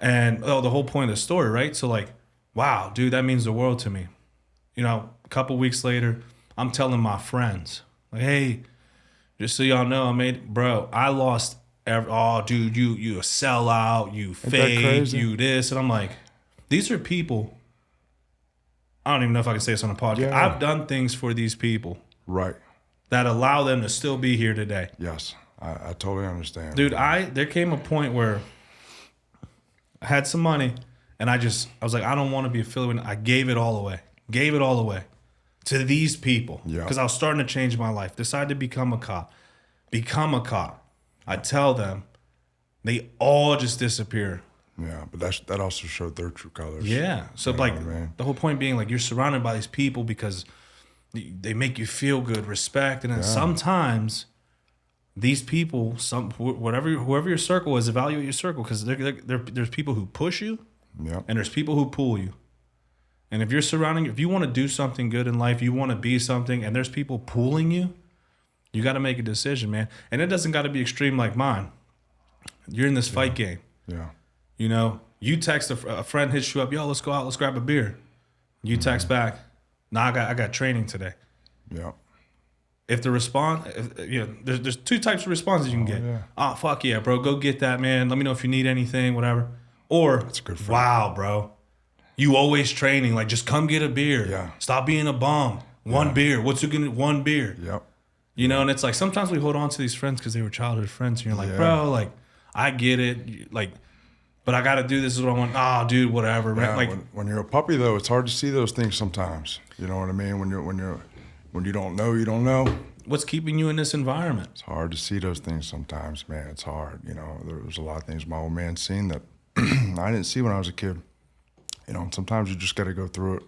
C: And the whole point of the story, right? So, like, wow, dude, that means the world to me. You know, a couple weeks later, I'm telling my friends, like, hey, just so y'all know, I lost dude, you a sellout, you fake, you this. And I'm like, these are people, I don't even know if I can say this on a podcast. I've done things for these people.
A: Right. That
C: allow them to still be here today.
A: Yes, I totally understand.
C: Dude, there came a point where I had some money, and I was like, I don't want to be affiliated. I gave it all away to these people because I was starting to change my life. Decided to become a cop. I tell them, they all just disappear.
A: Yeah, but that also showed their true colors.
C: Yeah, so, like, the whole point being, like, you're surrounded by these people because they make you feel good, respect, and then sometimes these people, whoever your circle is, evaluate your circle, because there's people who push you,
A: Yep.
C: and there's people who pull you. And if you want to do something good in life, you want to be something, and there's people pulling you, you got to make a decision, man. And it doesn't got to be extreme like mine. You're in this fight game.
A: Yeah.
C: You know, you text a friend, hits you up, yo, let's go out, let's grab a beer. You text back, nah, I got training today.
A: Yep.
C: If the response, there's two types of responses you can get.
A: Yeah.
C: Oh, fuck yeah, bro, go get that, man. Let me know if you need anything, whatever. Or,
A: That's a good friend.
C: wow, bro, you always training. Like, just come get a beer.
A: Yeah.
C: Stop being a bum. One beer. What's it gonna? One beer.
A: Yep.
C: You know, and it's like sometimes we hold on to these friends because they were childhood friends, and you're like, bro, like, I get it, like, but I got to do this. Is what I want. Oh, dude, whatever, man.
A: Yeah,
C: Like,
A: when you're a puppy though, it's hard to see those things sometimes. You know what I mean? When you don't know, you don't know.
C: what's keeping you in this environment?
A: It's hard to see those things sometimes, man. It's hard. You know, there's a lot of things my old man's seen that I didn't see when I was a kid. You know, sometimes you just got to go through it.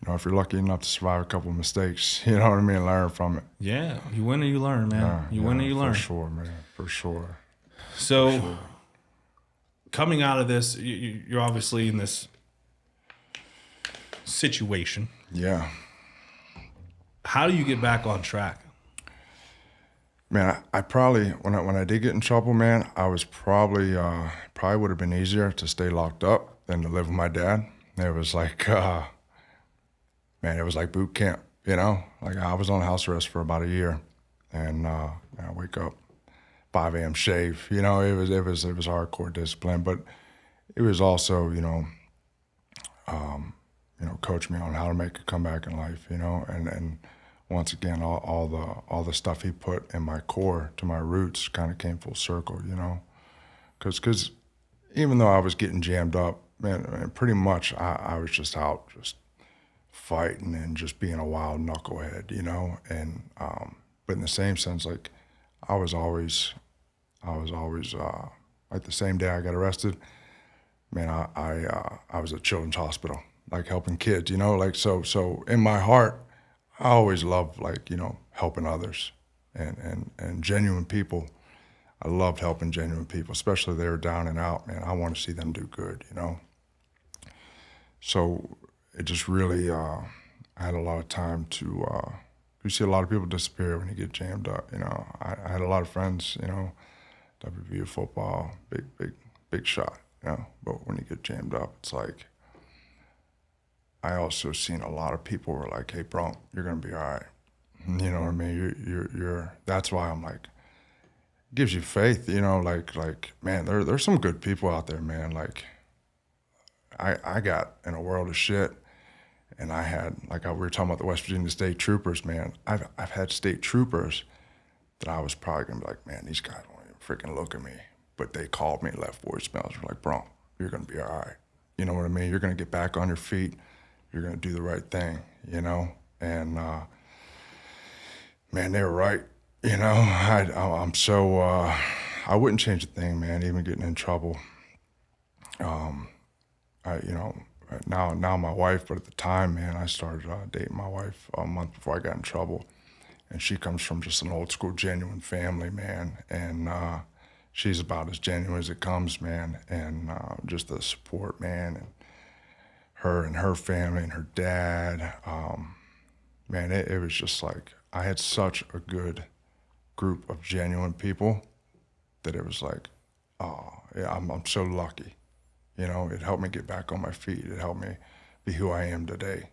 A: You know, if you're lucky enough to survive a couple of mistakes, you know what I mean, learn from it.
C: Yeah, you win or you learn, man. You win or you learn.
A: For sure, man. For sure.
C: So, coming out of this, you're obviously in this situation.
A: Yeah.
C: How do you get back on track?
A: Man, I probably, when I did get in trouble, man, I was probably would have been easier to stay locked up than to live with my dad. It was like, man, it was like boot camp, you know? Like I was on house arrest for about a year, and I wake up 5 a.m. shave. You know, it was hardcore discipline, but it was also, coach me on how to make a comeback in life, you know, and once again, all the stuff he put in my core to my roots kind of came full circle, you know, because even though I was getting jammed up, man, pretty much I was just out just fighting and just being a wild knucklehead, you know, and but in the same sense, like I was always like the same day I got arrested, man, I was at Children's Hospital, like helping kids, you know, like so in my heart, I always loved like, you know, helping others and genuine people. I loved helping genuine people, especially if they were down and out, man. I want to see them do good, you know. So it just really, I had a lot of time to, you see a lot of people disappear when you get jammed up, you know. I had a lot of friends, you know, WVU football, big shot, you know. But when you get jammed up, it's like, I also seen a lot of people were like, hey, bro, you're going to be all right. You know what I mean? You're that's why I'm like, it gives you faith, you know, like, man, there's some good people out there, man. Like, I got in a world of shit, and I had, like we were talking about the West Virginia State Troopers, man. I've had state troopers that I was probably going to be like, man, these guys won't even freaking look at me. But they called me and left voicemails. They're like, bro, you're going to be all right. You know what I mean? You're going to get back on your feet. You're going to do the right thing, you know? And, man, they were right. You know, I'm so, I wouldn't change a thing, man, even getting in trouble. Now my wife, but at the time, man, I started dating my wife a month before I got in trouble. And she comes from just an old school, genuine family, man. And she's about as genuine as it comes, man. And just the support, man, and her family and her dad, man, it was just like, I had such a good group of genuine people that it was like, oh, yeah, I'm so lucky. You know, it helped me get back on my feet. It helped me be who I am today,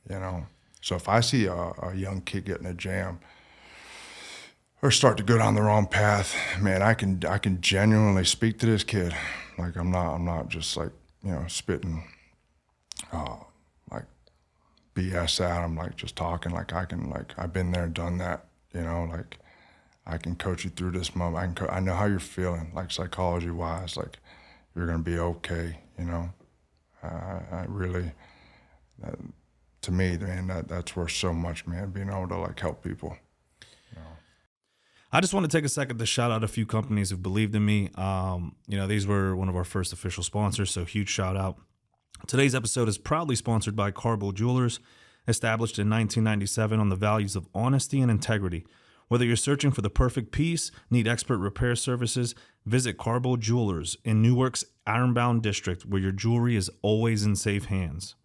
A: you know? So if I see a young kid get in a jam or start to go down the wrong path, man, I can genuinely speak to this kid. Like I'm not just like, you know, spitting like BS at him, like just talking. Like I've been there, done that, you know, like I can coach you through this moment. I know how you're feeling, like psychology wise, like you're going to be okay, you know. I really, to me, man, that's worth so much, man, being able to like help people. You know.
C: I just want to take a second to shout out a few companies who believed in me. These were one of our first official sponsors, so huge shout out. Today's episode is proudly sponsored by Carbo Jewelers. established in 1997 on the values of honesty and integrity. Whether you're searching for the perfect piece, need expert repair services, visit Carbo Jewelers in Newark's Ironbound District, where your jewelry is always in safe hands.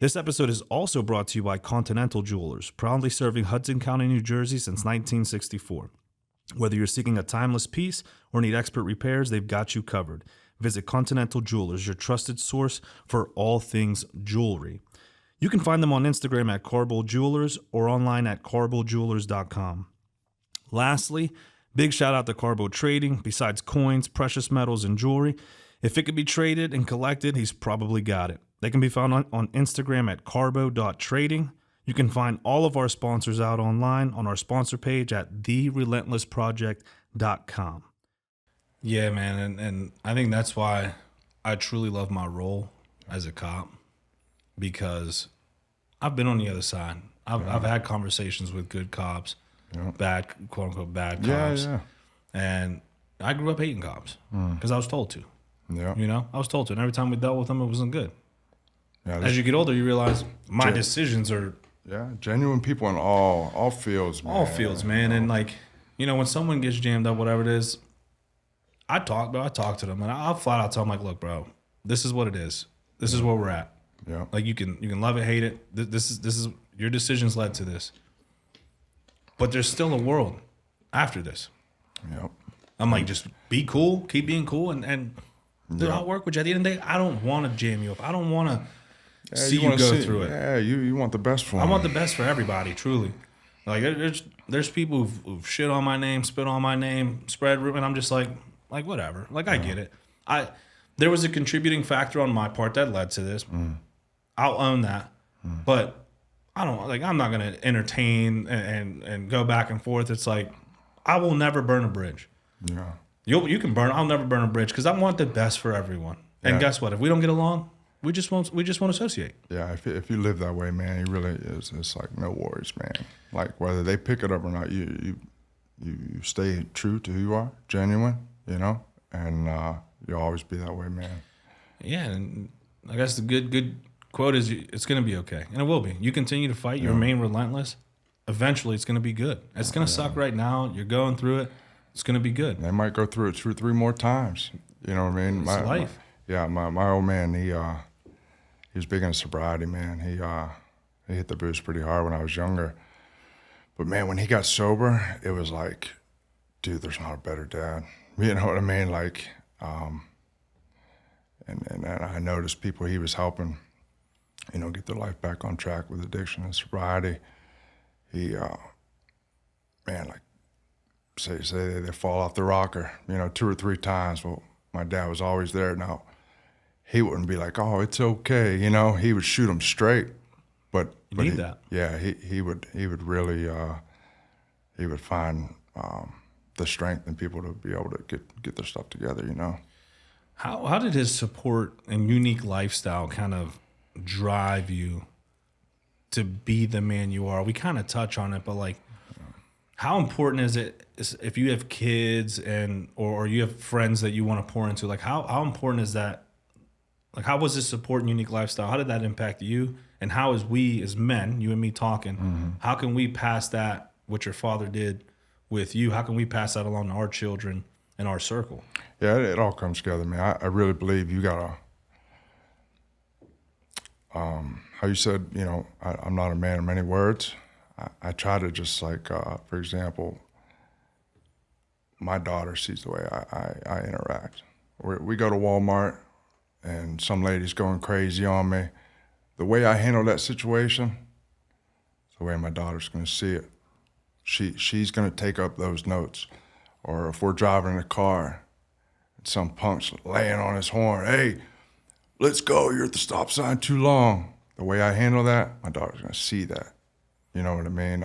C: This episode is also brought to you by Continental Jewelers, proudly serving Hudson County, New Jersey since 1964. Whether you're seeking a timeless piece or need expert repairs, they've got you covered. Visit Continental Jewelers, your trusted source for all things jewelry. You can find them on Instagram at Carbo Jewelers or online at carbojewelers.com. Lastly, big shout out to Carbo Trading. Besides coins, precious metals, and jewelry, if it could be traded and collected, he's probably got it. They can be found on Instagram at carbo.trading. You can find all of our sponsors out online on our sponsor page at therelentlessproject.com. Yeah, man, and I think that's why I truly love my role as a cop, because I've been on the other side. I've had conversations with good cops, bad, quote unquote, bad cops, and I grew up hating cops because I was told to.
A: Yeah,
C: I was told to, and every time we dealt with them, it wasn't good.
A: Yeah,
C: as you get older, you realize my decisions are
A: genuine people in all fields, man.
C: All fields, man, and like when someone gets jammed up, whatever it is. I talk to them, and I'll flat out tell them, like, look, bro, this is what it is. This is where we're at.
A: Yeah.
C: Like, you can love it, hate it. This is your decisions led to this. But there's still a world after this.
A: Yep.
C: I'm like, just be cool, keep being cool, and dude, I'll work with you. At the end of the day, I don't want to jam you up. I don't want to see you go through it.
A: Yeah, you want the best for them.
C: I want the best for everybody, truly. Like, there's people who've shit on my name, spit on my name, spread rumor, and I'm just like whatever. Like, I get it. There was a contributing factor on my part that led to this. I'll own that. But I'm not gonna entertain and go back and forth. It's like, I will never burn a bridge.
A: Yeah.
C: You can burn. I'll never burn a bridge because I want the best for everyone. And guess what? If we don't get along, we just won't associate.
A: Yeah. If you live that way, man, it really is. It's like no worries, man. Like whether they pick it up or not, you stay true to who you are, genuine. And you'll always be that way, man.
C: Yeah, and I guess the good quote is, it's going to be okay. And it will be. You continue to fight, you remain relentless, eventually it's going to be good. It's going to suck right now. You're going through it. It's going to be good.
A: They might go through it 2 or 3 more times. You know what I mean?
C: It's life.
A: My old man, he was big into sobriety, man. He hit the booze pretty hard when I was younger. But, man, when he got sober, it was like, dude, there's not a better dad. You know what I mean? Like, and I noticed people he was helping, get their life back on track with addiction and sobriety. He, say they fall off the rocker, 2 or 3 times. Well, my dad was always there. Now, he wouldn't be like, oh, it's okay. He would shoot them straight. But
C: need that.
A: Yeah, he would really, he would find, the strength in people to be able to get their stuff together,
C: How did his support and unique lifestyle kind of drive you to be the man you are? We kind of touch on it, but like, how important is it if you have kids or you have friends that you want to pour into? Like, how important is that? Like, how was his support and unique lifestyle? How did that impact you? And how is we as men, you and me talking, how can we pass that, what your father did with you, how can we pass that along to our children and our circle?
A: Yeah, it all comes together, man. I really believe you gotta, how you said, I'm not a man of many words. I try to just like, for example, my daughter sees the way I interact. We go to Walmart and some lady's going crazy on me. The way I handle that situation, the way my daughter's gonna see it. She's gonna take up those notes. Or if we're driving in a car and some punk's laying on his horn, hey, let's go, you're at the stop sign too long. The way I handle that, my daughter's gonna see that. You know what I mean?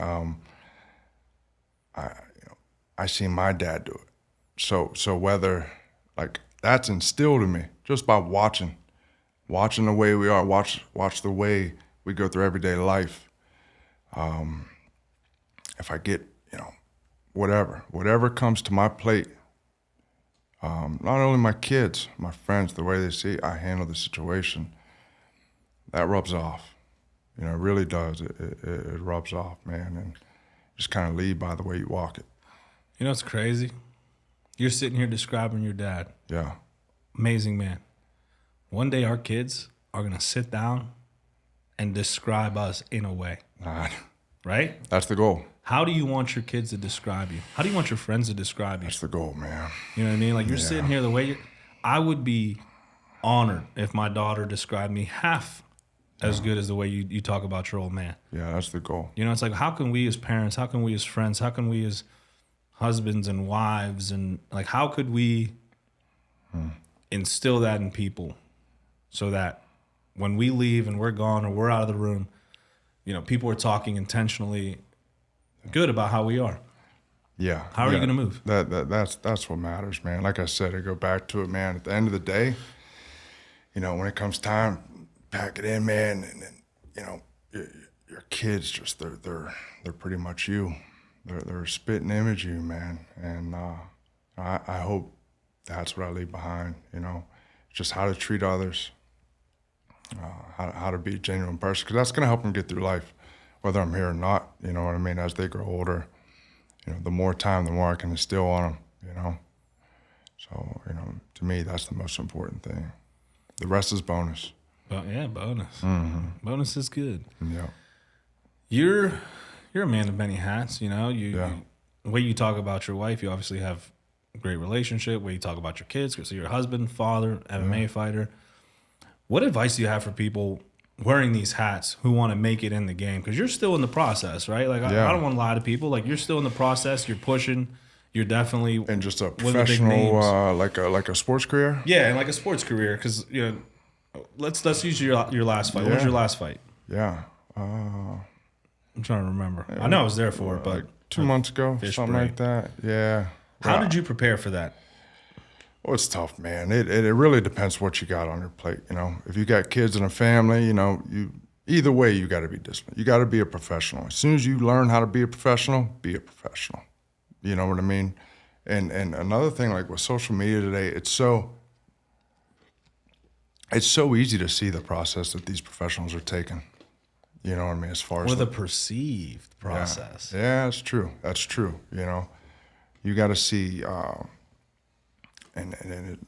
A: I seen my dad do it. So whether, like, that's instilled in me just by watching the way we are, watch the way we go through everyday life. If I get, whatever comes to my plate, not only my kids, my friends, the way they see I handle the situation, that rubs off. You know, it really does. It rubs off, man, and just kind of lead by the way you walk it.
C: You know what's crazy? You're sitting here describing your dad.
A: Yeah.
C: Amazing man. One day our kids are going to sit down and describe us in a way. Right?
A: That's the goal.
C: How do you want your kids to describe you? How do you want your friends to describe you?
A: That's the goal, man.
C: You know what I mean? Like you're sitting here the way you're... I would be honored if my daughter described me half as good as the way you talk about your old man.
A: Yeah, that's the goal.
C: You know, it's like, how can we as parents, how can we as friends, how can we as husbands and wives, and like, how could we instill that in people so that when we leave and we're gone or we're out of the room, you know, people are talking intentionally good about how we are.
A: Yeah.
C: How are you going to move?
A: That's what matters, man. Like I said, I go back to it, man. At the end of the day, you know, when it comes time, pack it in, man, and then, you know, your kids just they're pretty much you. They're a spitting image of you, man. And I hope that's what I leave behind. You know, just how to treat others, how to be a genuine person, because that's gonna help them get through life, whether I'm here or not. You know what I mean? As they grow older, you know, the more time, the more I can instill on them. You know, so you know, to me, that's the most important thing. The rest is bonus.
C: But yeah, bonus.
A: Mm-hmm.
C: Bonus is good.
A: Yeah.
C: You're a man of many hats. You know, you the way you talk about your wife, you obviously have a great relationship. The way you talk about your kids, so you're a husband, father, MMA fighter. What advice do you have for people wearing these hats who want to make it in the game? Because you're still in the process, right? Like I don't want to lie to people. Like you're still in the process. You're pushing. You're definitely
A: And just a professional, like a sports career.
C: Yeah, and like a sports career. Because you know, let's use your last fight. What was your last fight?
A: Yeah.
C: I'm trying to remember. I know I was there for it, but
A: like 2 months ago, something like that. Yeah.
C: How did you prepare for that?
A: Well, it's tough, man. It really depends what you got on your plate. You know, if you got kids and a family, you know, either way, you got to be disciplined. You got to be a professional. As soon as you learn how to be a professional, be a professional. You know what I mean? And another thing, like with social media today, it's so easy to see the process that these professionals are taking. You know what I mean? As far as
C: or the perceived process.
A: Yeah, that's true. That's true. You know, you got to see, and it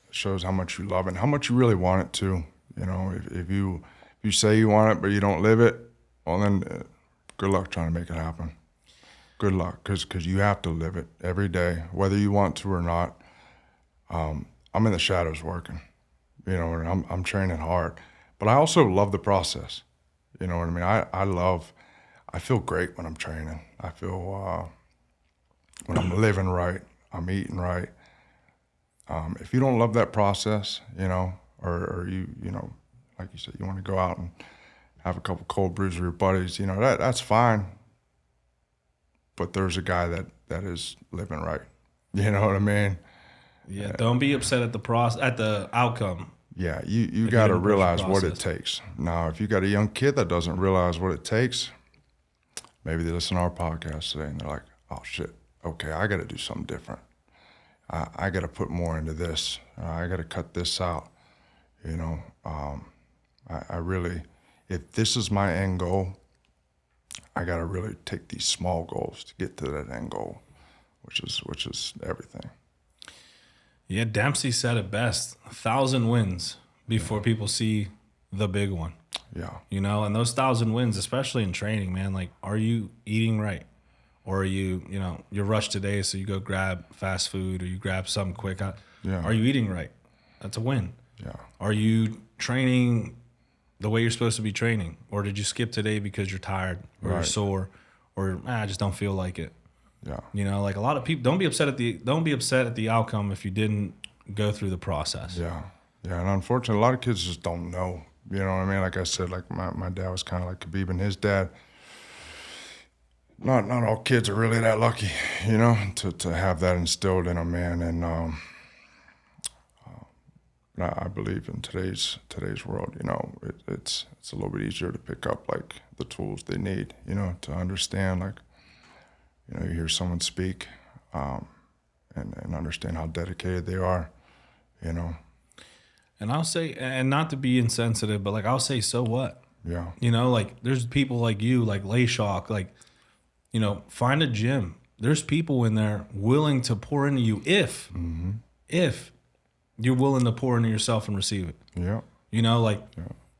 A: shows how much you love it and how much you really want it too. You know, if you say you want it but you don't live it, well then, good luck trying to make it happen. Good luck, because you have to live it every day, whether you want to or not. I'm in the shadows working, you know, and I'm training hard, but I also love the process. You know what I mean? I feel great when I'm training. I feel when I'm living right, I'm eating right. If you don't love that process, you know, or you know, like you said, you want to go out and have a couple cold brews with your buddies, you know, that's fine. But there's a guy that is living right. You know what I mean?
C: Yeah. Don't be upset at the outcome.
A: Yeah, you got to realize what it takes. Now, if you got a young kid that doesn't realize what it takes, maybe they listen to our podcast today and they're like, oh shit, okay, I got to do something different. I got to put more into this. I got to cut this out. You know, I really, if this is my end goal, I got to really take these small goals to get to that end goal, which is everything.
C: Yeah, Dempsey said it best: 1,000 wins before people see the big one.
A: Yeah.
C: You know, and those 1,000 wins, especially in training, man, like, are you eating right? Or are you, you know, you're rushed today, so you go grab fast food or you grab something quick.
A: Yeah.
C: Are you eating right? That's a win.
A: Yeah.
C: Are you training the way you're supposed to be training? Or did you skip today because you're tired or you're sore or I just don't feel like it?
A: Yeah.
C: You know, like a lot of people don't be upset at the outcome if you didn't go through the process.
A: Yeah. Yeah. And unfortunately, a lot of kids just don't know. You know what I mean? Like I said, like my dad was kind of like Khabib and his dad. Not all kids are really that lucky, you know, to have that instilled in them, man. And I believe in today's world, you know, it's a little bit easier to pick up like the tools they need, you know, to understand, like, you know, you hear someone speak and understand how dedicated they are, you know.
C: And I'll say, and not to be insensitive, but like I'll say, so what?
A: Yeah.
C: You know, like there's people like you, like Layshock, like, you know, find a gym. There's people in there willing to pour into you if you're willing to pour into yourself and receive it.
A: Yeah.
C: You know, like,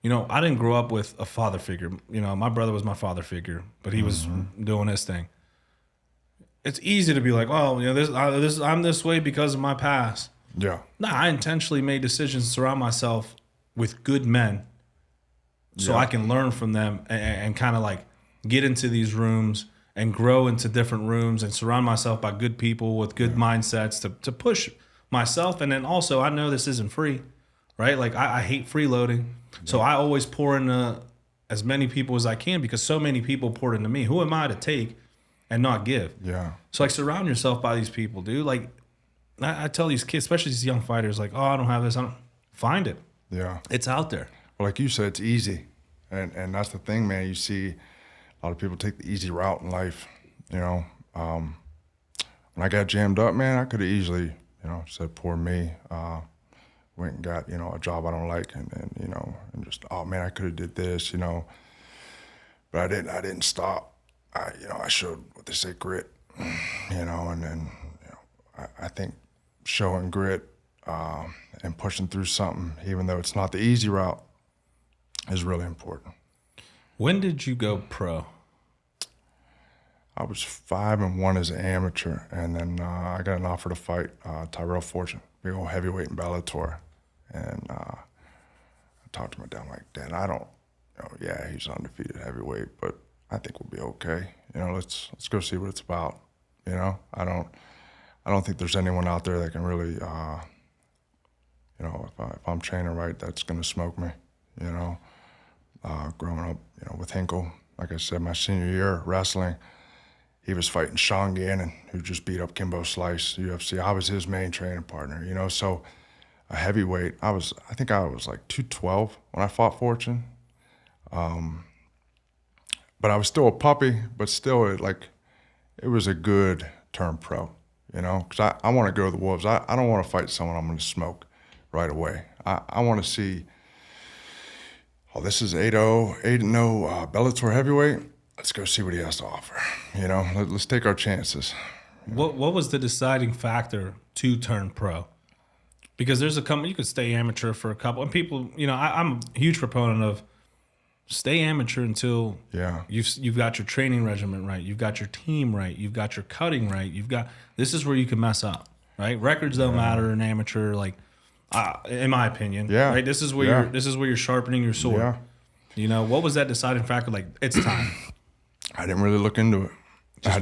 C: you know, I didn't grow up with a father figure. You know, my brother was my father figure, but he was doing his thing. It's easy to be like, oh, you know, I'm this way because of my past.
A: Yeah.
C: Nah, I intentionally made decisions to surround myself with good men so I can learn from them and kind of like get into these rooms and grow into different rooms and surround myself by good people with good mindsets to push myself. And then also, I know this isn't free, right? Like I hate freeloading. So I always pour into as many people as I can because so many people poured into me. Who am I to take and not give?
A: Yeah.
C: So like surround yourself by these people, dude. Like I tell these kids, especially these young fighters, like, oh, I don't have this. Find it.
A: Yeah.
C: It's out there.
A: Well, like you said, it's easy. And that's the thing, man. You see a lot of people take the easy route in life, you know. When I got jammed up, man, I could have easily, you know, said, poor me. Went and got, you know, a job I don't like and you know, and just, oh, man, I could have did this, you know. But I didn't stop. You know, I showed what they say, grit, you know, and then, you know, I think showing grit and pushing through something, even though it's not the easy route, is really important.
C: When did you go pro?
A: I was 5-1 as an amateur, and then I got an offer to fight Tyrell Fortune, big old heavyweight in Bellator. And I talked to my dad, I'm like, Dad, I don't, you know, yeah, he's undefeated heavyweight, but I think we'll be okay. You know, let's go see what it's about. You know, I don't think there's anyone out there that can really, you know, if I'm training right, that's gonna smoke me. You know, growing up, you know, with Hinkle, like I said, my senior year wrestling, he was fighting Sean Gannon, who just beat up Kimbo Slice, UFC. I was his main training partner, you know. So a heavyweight, I think I was like 212 when I fought Fortune. But I was still a puppy, but still it was a good turn pro, you know, because I want to go to the Wolves. I don't want to fight someone I'm going to smoke right away. I want to see, oh, this is 8-0 Bellator heavyweight. Let's go see what he has to offer. You know, let's take our chances.
C: What was the deciding factor to turn pro? Because there's a company, you could stay amateur for a couple, and people, you know, I'm a huge proponent of stay amateur until you've got your training regimen right, you've got your team right, you've got your cutting right, this is where you can mess up, right? Records don't matter in amateur, like in my opinion, right? This is where you're sharpening your sword.
A: Yeah.
C: You know, what was that deciding factor? Like, it's time.
A: I didn't really look into it.
C: I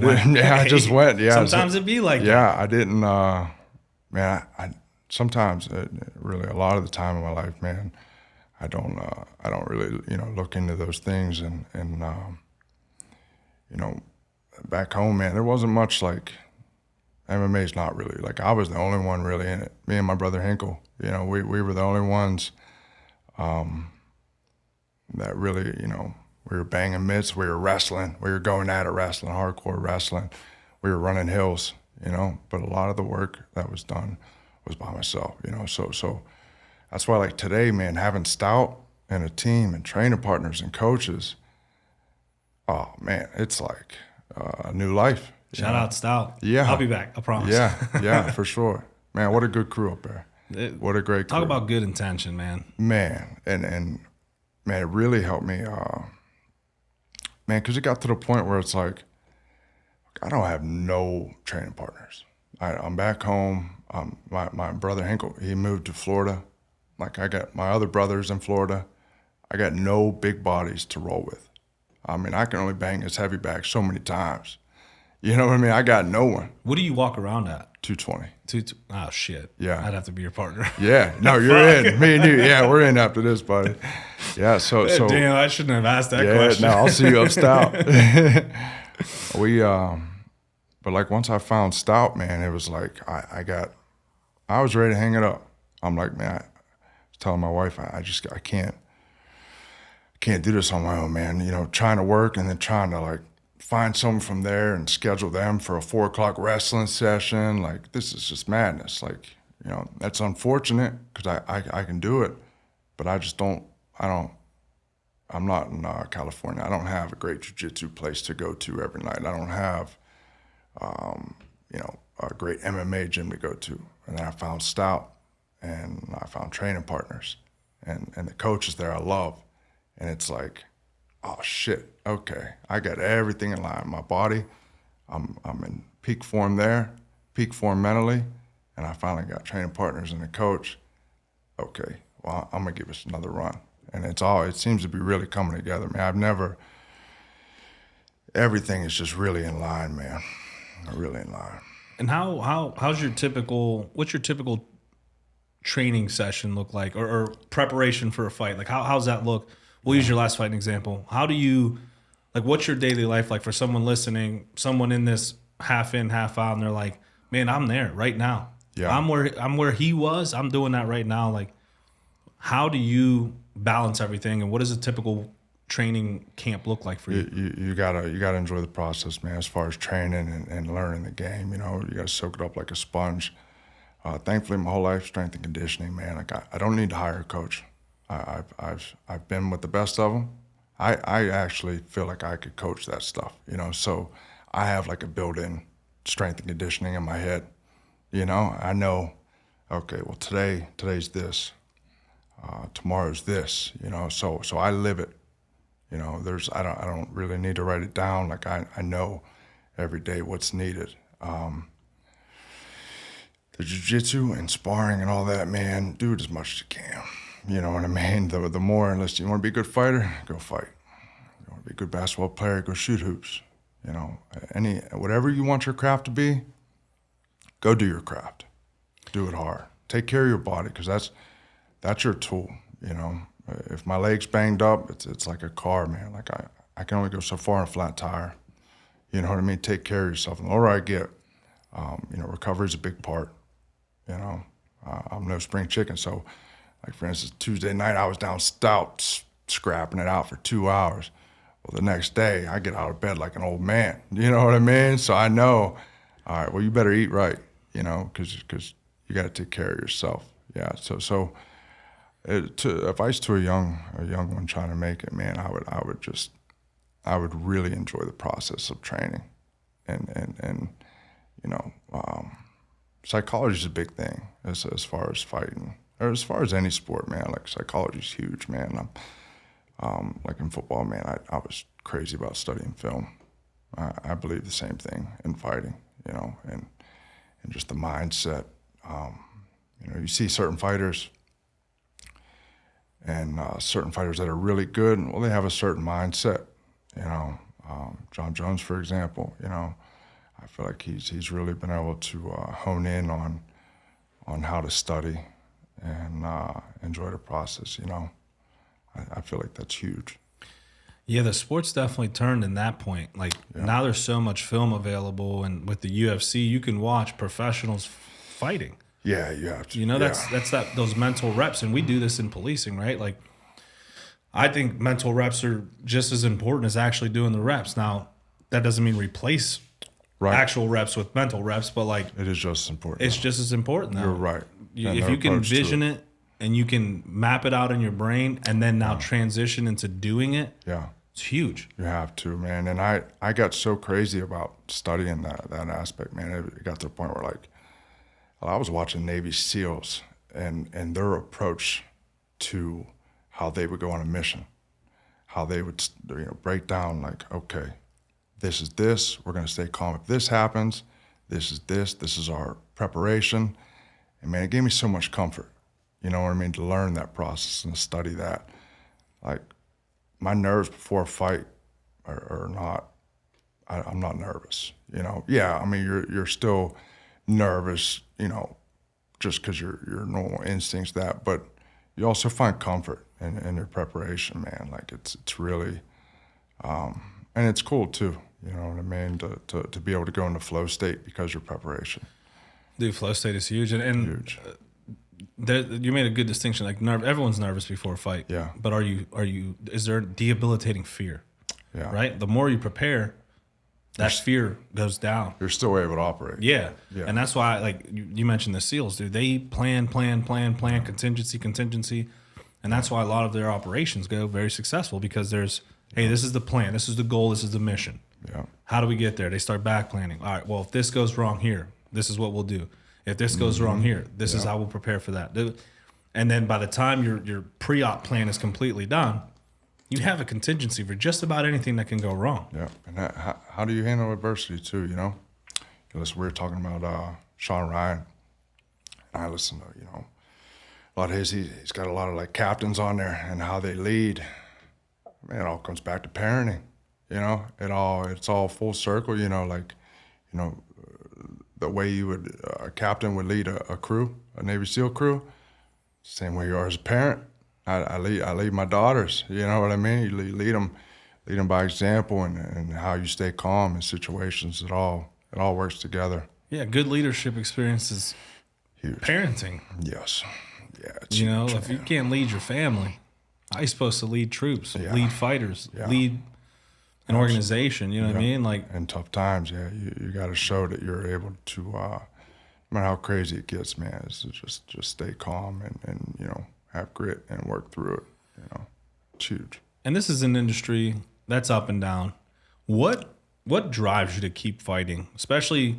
A: just went. Yeah.
C: Sometimes it'd be like
A: that. I didn't. Man, I sometimes really a lot of the time in my life, man, I don't really, you know, look into those things and you know, back home, man, there wasn't much like MMA's not really like I was the only one really in it. Me and my brother Hinkle, you know, we were the only ones that really, you know, we were banging mitts, we were wrestling, we were going at it wrestling, hardcore wrestling, we were running hills, you know. But a lot of the work that was done was by myself, you know. So that's why, like today, man, having Stout and a team and training partners and coaches, oh man, it's like a new life.
C: Shout out Stout.
A: Yeah,
C: I'll be back. I promise.
A: Yeah, for sure, man. What a good crew up there. What a great crew.
C: Talk about good intention, man.
A: Man, and man, it really helped me, man, because it got to the point where it's like, I don't have no training partners. I'm back home. My brother Hinkle, he moved to Florida. Like I got my other brothers in Florida. I got no big bodies to roll with. I mean, I can only bang his heavy bag so many times. You know what I mean? I got no one.
C: What do you walk around at?
A: 220.
C: Oh, shit.
A: Yeah.
C: I'd have to be your partner.
A: Yeah. No, you're in. Me and you. Yeah, we're in after this, buddy. Yeah, so
C: damn, I shouldn't have asked that question.
A: No, I'll see you up Stout. But like once I found Stout, man, it was like I was ready to hang it up. I'm like, man, I was telling my wife, I can't do this on my own, man. You know, trying to work and then trying to like find someone from there and schedule them for a 4:00 wrestling session. Like, this is just madness. Like, you know, that's unfortunate because I can do it, but I I'm not in California. I don't have a great jiu-jitsu place to go to every night. I don't have, a great MMA gym to go to. And then I found Stout, and I found training partners, and the coaches there I love. And it's like, oh shit, okay, I got everything in line. My body, I'm in peak form there, peak form mentally, and I finally got training partners and a coach. Okay, well, I'm gonna give this another run. And it seems to be really coming together, man. Everything is just really in line, man. Really in line.
C: And what's your typical training session look like, or preparation for a fight? Like how's that look? We'll use your last fight an example. How do you, like, what's your daily life like for someone listening, someone in this half in, half out, and they're like, man, I'm there right now.
A: Yeah.
C: I'm where he was. I'm doing that right now. Like, how do you balance everything, and what does a typical training camp look like for you?
A: You gotta enjoy the process, man. As far as training and learning the game, you gotta soak it up like a sponge. Thankfully, my whole life, strength and conditioning, man. Like I don't need to hire a coach. I've been with the best of them. I actually feel like I could coach that stuff, So I have like a built-in strength and conditioning in my head. I know, okay, well today's this, tomorrow's this, So I live it. I don't really need to write it down. Like I know every day what's needed. The jiu-jitsu and sparring and all that, man, do it as much as you can. You know what I mean? The more, unless you want to be a good fighter, go fight. You want to be a good basketball player, go shoot hoops. Whatever you want your craft to be, go do your craft. Do it hard. Take care of your body, because that's your tool. If my leg's banged up, it's like a car, man. Like I can only go so far on a flat tire. You know what I mean? Take care of yourself. And the older I get, recovery's a big part. I'm no spring chicken. So, like for instance, Tuesday night I was down Stout, scrapping it out for 2 hours. Well, the next day I get out of bed like an old man. You know what I mean? So I know, all right, well, you better eat right, because you got to take care of yourself. Yeah. So advice to a young one trying to make it, man, I would really enjoy the process of training, and psychology is a big thing as far as fighting, or as far as any sport, man. Like psychology is huge, man. Like in football, man, I was crazy about studying film. I believe the same thing in fighting, and just the mindset. You see certain fighters. And certain fighters that are really good, well, they have a certain mindset. John Jones, for example. I feel like he's really been able to hone in on how to study and enjoy the process. I feel like that's huge.
C: Yeah, the sport's definitely turned in that point. Like now, there's so much film available, and with the UFC, you can watch professionals fighting.
A: Yeah, you have to.
C: That's those mental reps, and we do this in policing, right? Like, I think mental reps are just as important as actually doing the reps. Now, that doesn't mean replace actual reps with mental reps, but like
A: it is just as important.
C: It's just as important. Though.
A: You're right.
C: If you can vision it and you can map it out in your brain, and then now transition into doing it, it's huge.
A: You have to, man. And I got so crazy about studying that aspect, man. It got to the point where I was watching Navy SEALs and their approach to how they would go on a mission, how they would break down like, okay, this is this, we're going to stay calm if this happens, this is our preparation. And man, it gave me so much comfort, you know what I mean, to learn that process and study that. Like my nerves before a fight are not, I'm not nervous, Yeah, I mean, you're still nervous, just because your normal instincts but you also find comfort in your preparation, man. Like it's really, and it's cool too, you know what I mean, to be able to go into flow state because of your preparation.
C: Dude, flow state is huge, and
A: huge.
C: You made a good distinction. Like everyone's nervous before a fight.
A: Yeah.
C: But is there debilitating fear?
A: Yeah.
C: Right. The more you prepare, that fear goes down.
A: You're still able to operate.
C: Yeah. And that's why, like you mentioned the SEALs, dude. They plan, contingency. And that's why a lot of their operations go very successful, because there's, hey, this is the plan, this is the goal, this is the mission.
A: Yeah.
C: How do we get there? They start back planning. All right, well, if this goes wrong here, this is what we'll do. If this goes wrong here, this is how we'll prepare for that. And then by the time your pre-op plan is completely done, you have a contingency for just about anything that can go wrong.
A: Yeah. And how do you handle adversity too, you know? Listen, we were talking about Sean Ryan. I listen to, you know, a lot of he's got a lot of like captains on there and how they lead. Man, it all comes back to parenting, you know. It's all full circle, you know. Like, you know, the way a captain would lead a crew, a Navy SEAL crew, same way you are as a parent. I lead my daughters, you know what I mean. You lead them by example, and how you stay calm in situations. It all works together.
C: Yeah, good leadership experience is
A: huge.
C: Parenting.
A: Yes. Yeah.
C: You know, if you can't lead your family, how are you supposed to lead troops, lead fighters, lead an organization? You know what I mean? Like,
A: in tough times, you got to show that you're able to, no matter how crazy it gets, man, is to just stay calm and you know, have grit and work through it. You know, it's huge.
C: And this is an industry that's up and down. What drives you to keep fighting, especially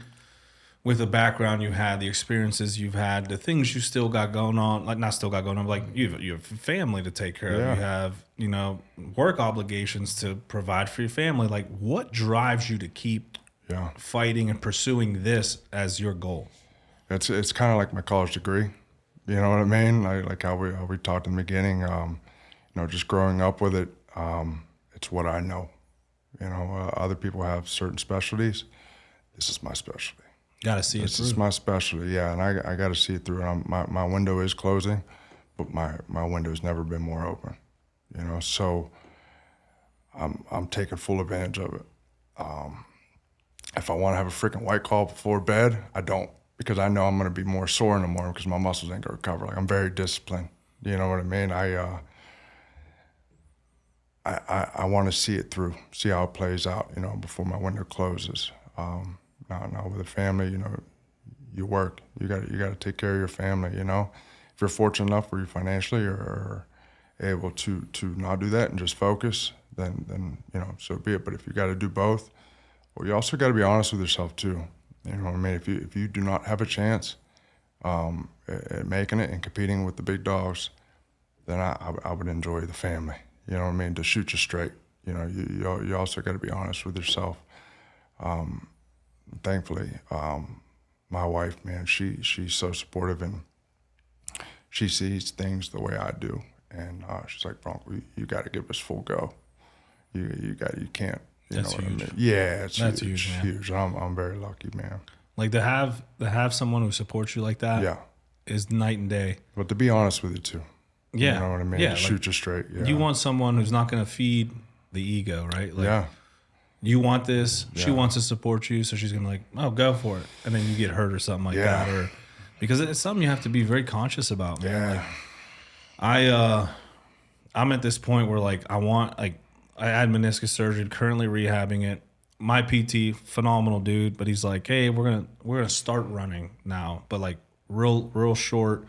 C: with the background you had, the experiences you've had, the things you still got going on, like not still got going on, but like you have family to take care of. You have, you know, work obligations to provide for your family. Like, what drives you to keep fighting and pursuing this as your goal?
A: It's kind of like my college degree. You know what I mean? Like how we talked in the beginning. You know, just growing up with it. It's what I know. You know, other people have certain specialties. This is my specialty.
C: Got to see it through.
A: This is my specialty, yeah, and I got to see it through. And my window is closing, but my window's never been more open. You know, so I'm taking full advantage of it. If I want to have a freaking white claw before bed, I don't, because I know I'm going to be more sore in the morning because my muscles ain't going to recover. Like, I'm very disciplined. You know what I mean? I want to see it through, see how it plays out, you know, before my window closes. Now with a family, you know, you work. You got to take care of your family. You know, if you're fortunate enough where you financially are able to not do that and just focus, then you know, so be it. But if you got to do both, well, you also got to be honest with yourself too. You know what I mean? If you do not have a chance at making it and competing with the big dogs, then I would enjoy the family. You know what I mean? To shoot you straight. You know, you also got to be honest with yourself. Thankfully, my wife, man, she's so supportive, and she sees things the way I do, and she's like, Branko, you got to give us full go. You can't.
C: That's huge.
A: I mean? Yeah,
C: that's
A: huge. Huge. I'm very lucky, man.
C: Like to have someone who supports you like that, is night and day.
A: But to be honest with you too.
C: Yeah,
A: you know what I mean.
C: Yeah,
A: shoot you straight. Yeah.
C: You want someone who's not going to feed the ego, right? Like, you want this, she wants to support you, so she's gonna like, oh, go for it, and then you get hurt or something like that, or because it's something you have to be very conscious about, man. Like, I'm at this point where like I had meniscus surgery, currently rehabbing it. My PT, phenomenal dude, but he's like, hey, we're gonna start running now, but like real short,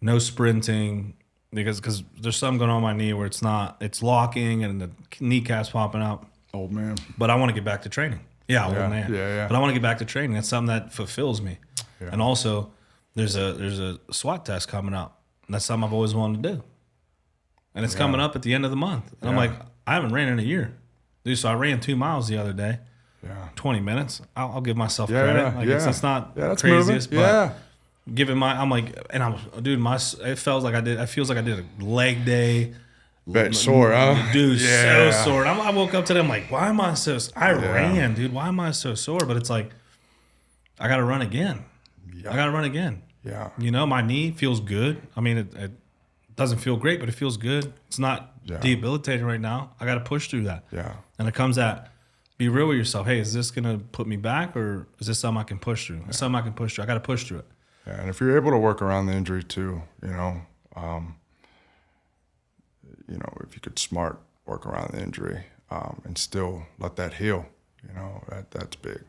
C: no sprinting, because there's something going on my knee where it's locking and the kneecap's popping out.
A: Old man.
C: But I want to get back to training. Yeah, old man.
A: Yeah.
C: But I want to get back to training. That's something that fulfills me. Yeah. And also, there's a SWAT test coming up. And that's something I've always wanted to do. And it's coming up at the end of the month. And I'm like, I haven't ran in a year. Dude, so I ran 2 miles the other day. Yeah. 20 minutes. I'll give myself credit. Like it's not
A: that's
C: craziest,
A: moving.
C: but given it feels like I did a leg day.
A: Bet sore, huh?
C: Dude, so sore. I woke up today, I'm like, why am I so I ran, dude. Why am I so sore? But it's like, I got to run again. I got to run again. Yeah. You know, my knee feels good. I mean, it doesn't feel great, but it feels good. It's not debilitating right now. I got to push through that. Yeah. And it comes at, be real with yourself. Hey, is this going to put me back, or is this something I can push through? It's something I can push through. I got to push through it.
A: Yeah, and if you're able to work around the injury too, if you could smart work around the injury and still let that heal, that's big.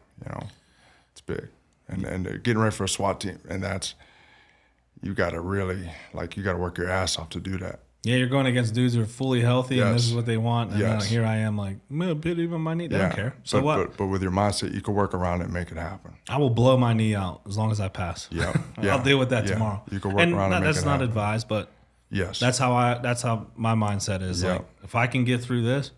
A: It's big. And getting ready for a SWAT team, and that's, you got to really, you got to work your ass off to do that.
C: Yeah, you're going against dudes who are fully healthy, and this is
A: Yes.
C: what they want. And
A: Yes.
C: then here I am, like, I'm gonna put even my knee. They don't care. So what?
A: But with your mindset, you can work around it and make it happen.
C: I will blow my knee out as long as I pass.
A: Yeah. Yeah.
C: I'll deal with that
A: Yeah.
C: tomorrow.
A: You can work around it and make
C: That's
A: it
C: not
A: happen.
C: advised, but
A: Yes.
C: that's how my mindset is.
A: Yeah.
C: Like, if I can get through this,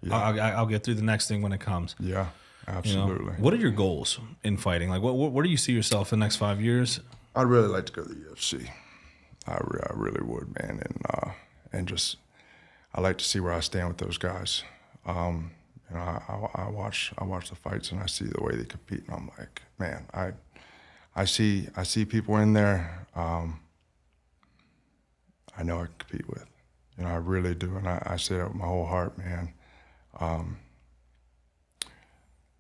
A: Yeah.
C: I'll get through the next thing when it comes.
A: Yeah.
C: You know?
A: Absolutely.
C: What are your goals in fighting? Like, where do you see yourself in the next 5 years?
A: I'd really like to go to the UFC. I really would, man, and just I like to see where I stand with those guys. You know, I watch the fights and I see the way they compete, and I'm like, man, I see people in there. I know I can compete with. You know, I really do, and I say that with my whole heart, man.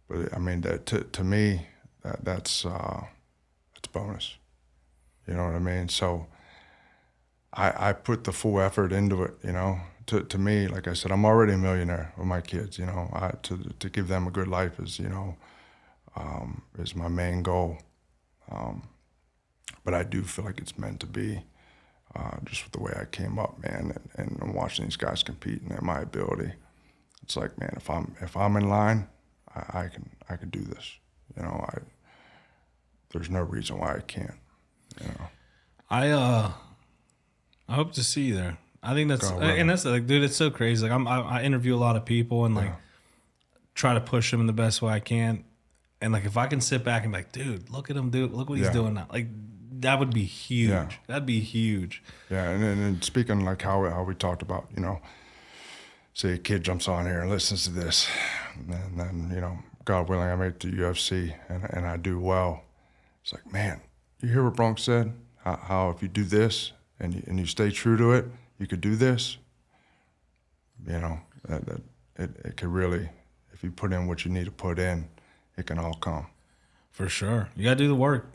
A: But I mean, to me, that's bonus. You know what I mean? So I put the full effort into it. You know, to me, like I said, I'm already a millionaire with my kids. You know, to give them a good life is, you know, is my main goal. But I do feel like it's meant to be, just with the way I came up, man, and watching these guys compete and my ability. It's like, man, if I'm in line, I can do this. You know, there's no reason why I can't. You know,
C: I hope to see you there. I think that's and that's like, dude, it's so crazy. Like I interview a lot of people and like try to push them in the best way I can. And like if I can sit back and be like, dude, look at him, dude, look what he's doing now. Like that would be huge.
A: Yeah.
C: That'd be huge.
A: Yeah, and speaking like how we talked about, you know, say a kid jumps on here and listens to this, and then, you know, God willing, I make it to UFC and I do well. It's like, man, you hear what Bronx said? How if you do this and you stay true to it, you could do this. You know, that it could really, if you put in what you need to put in, it can all come.
C: For sure. You got to do the work.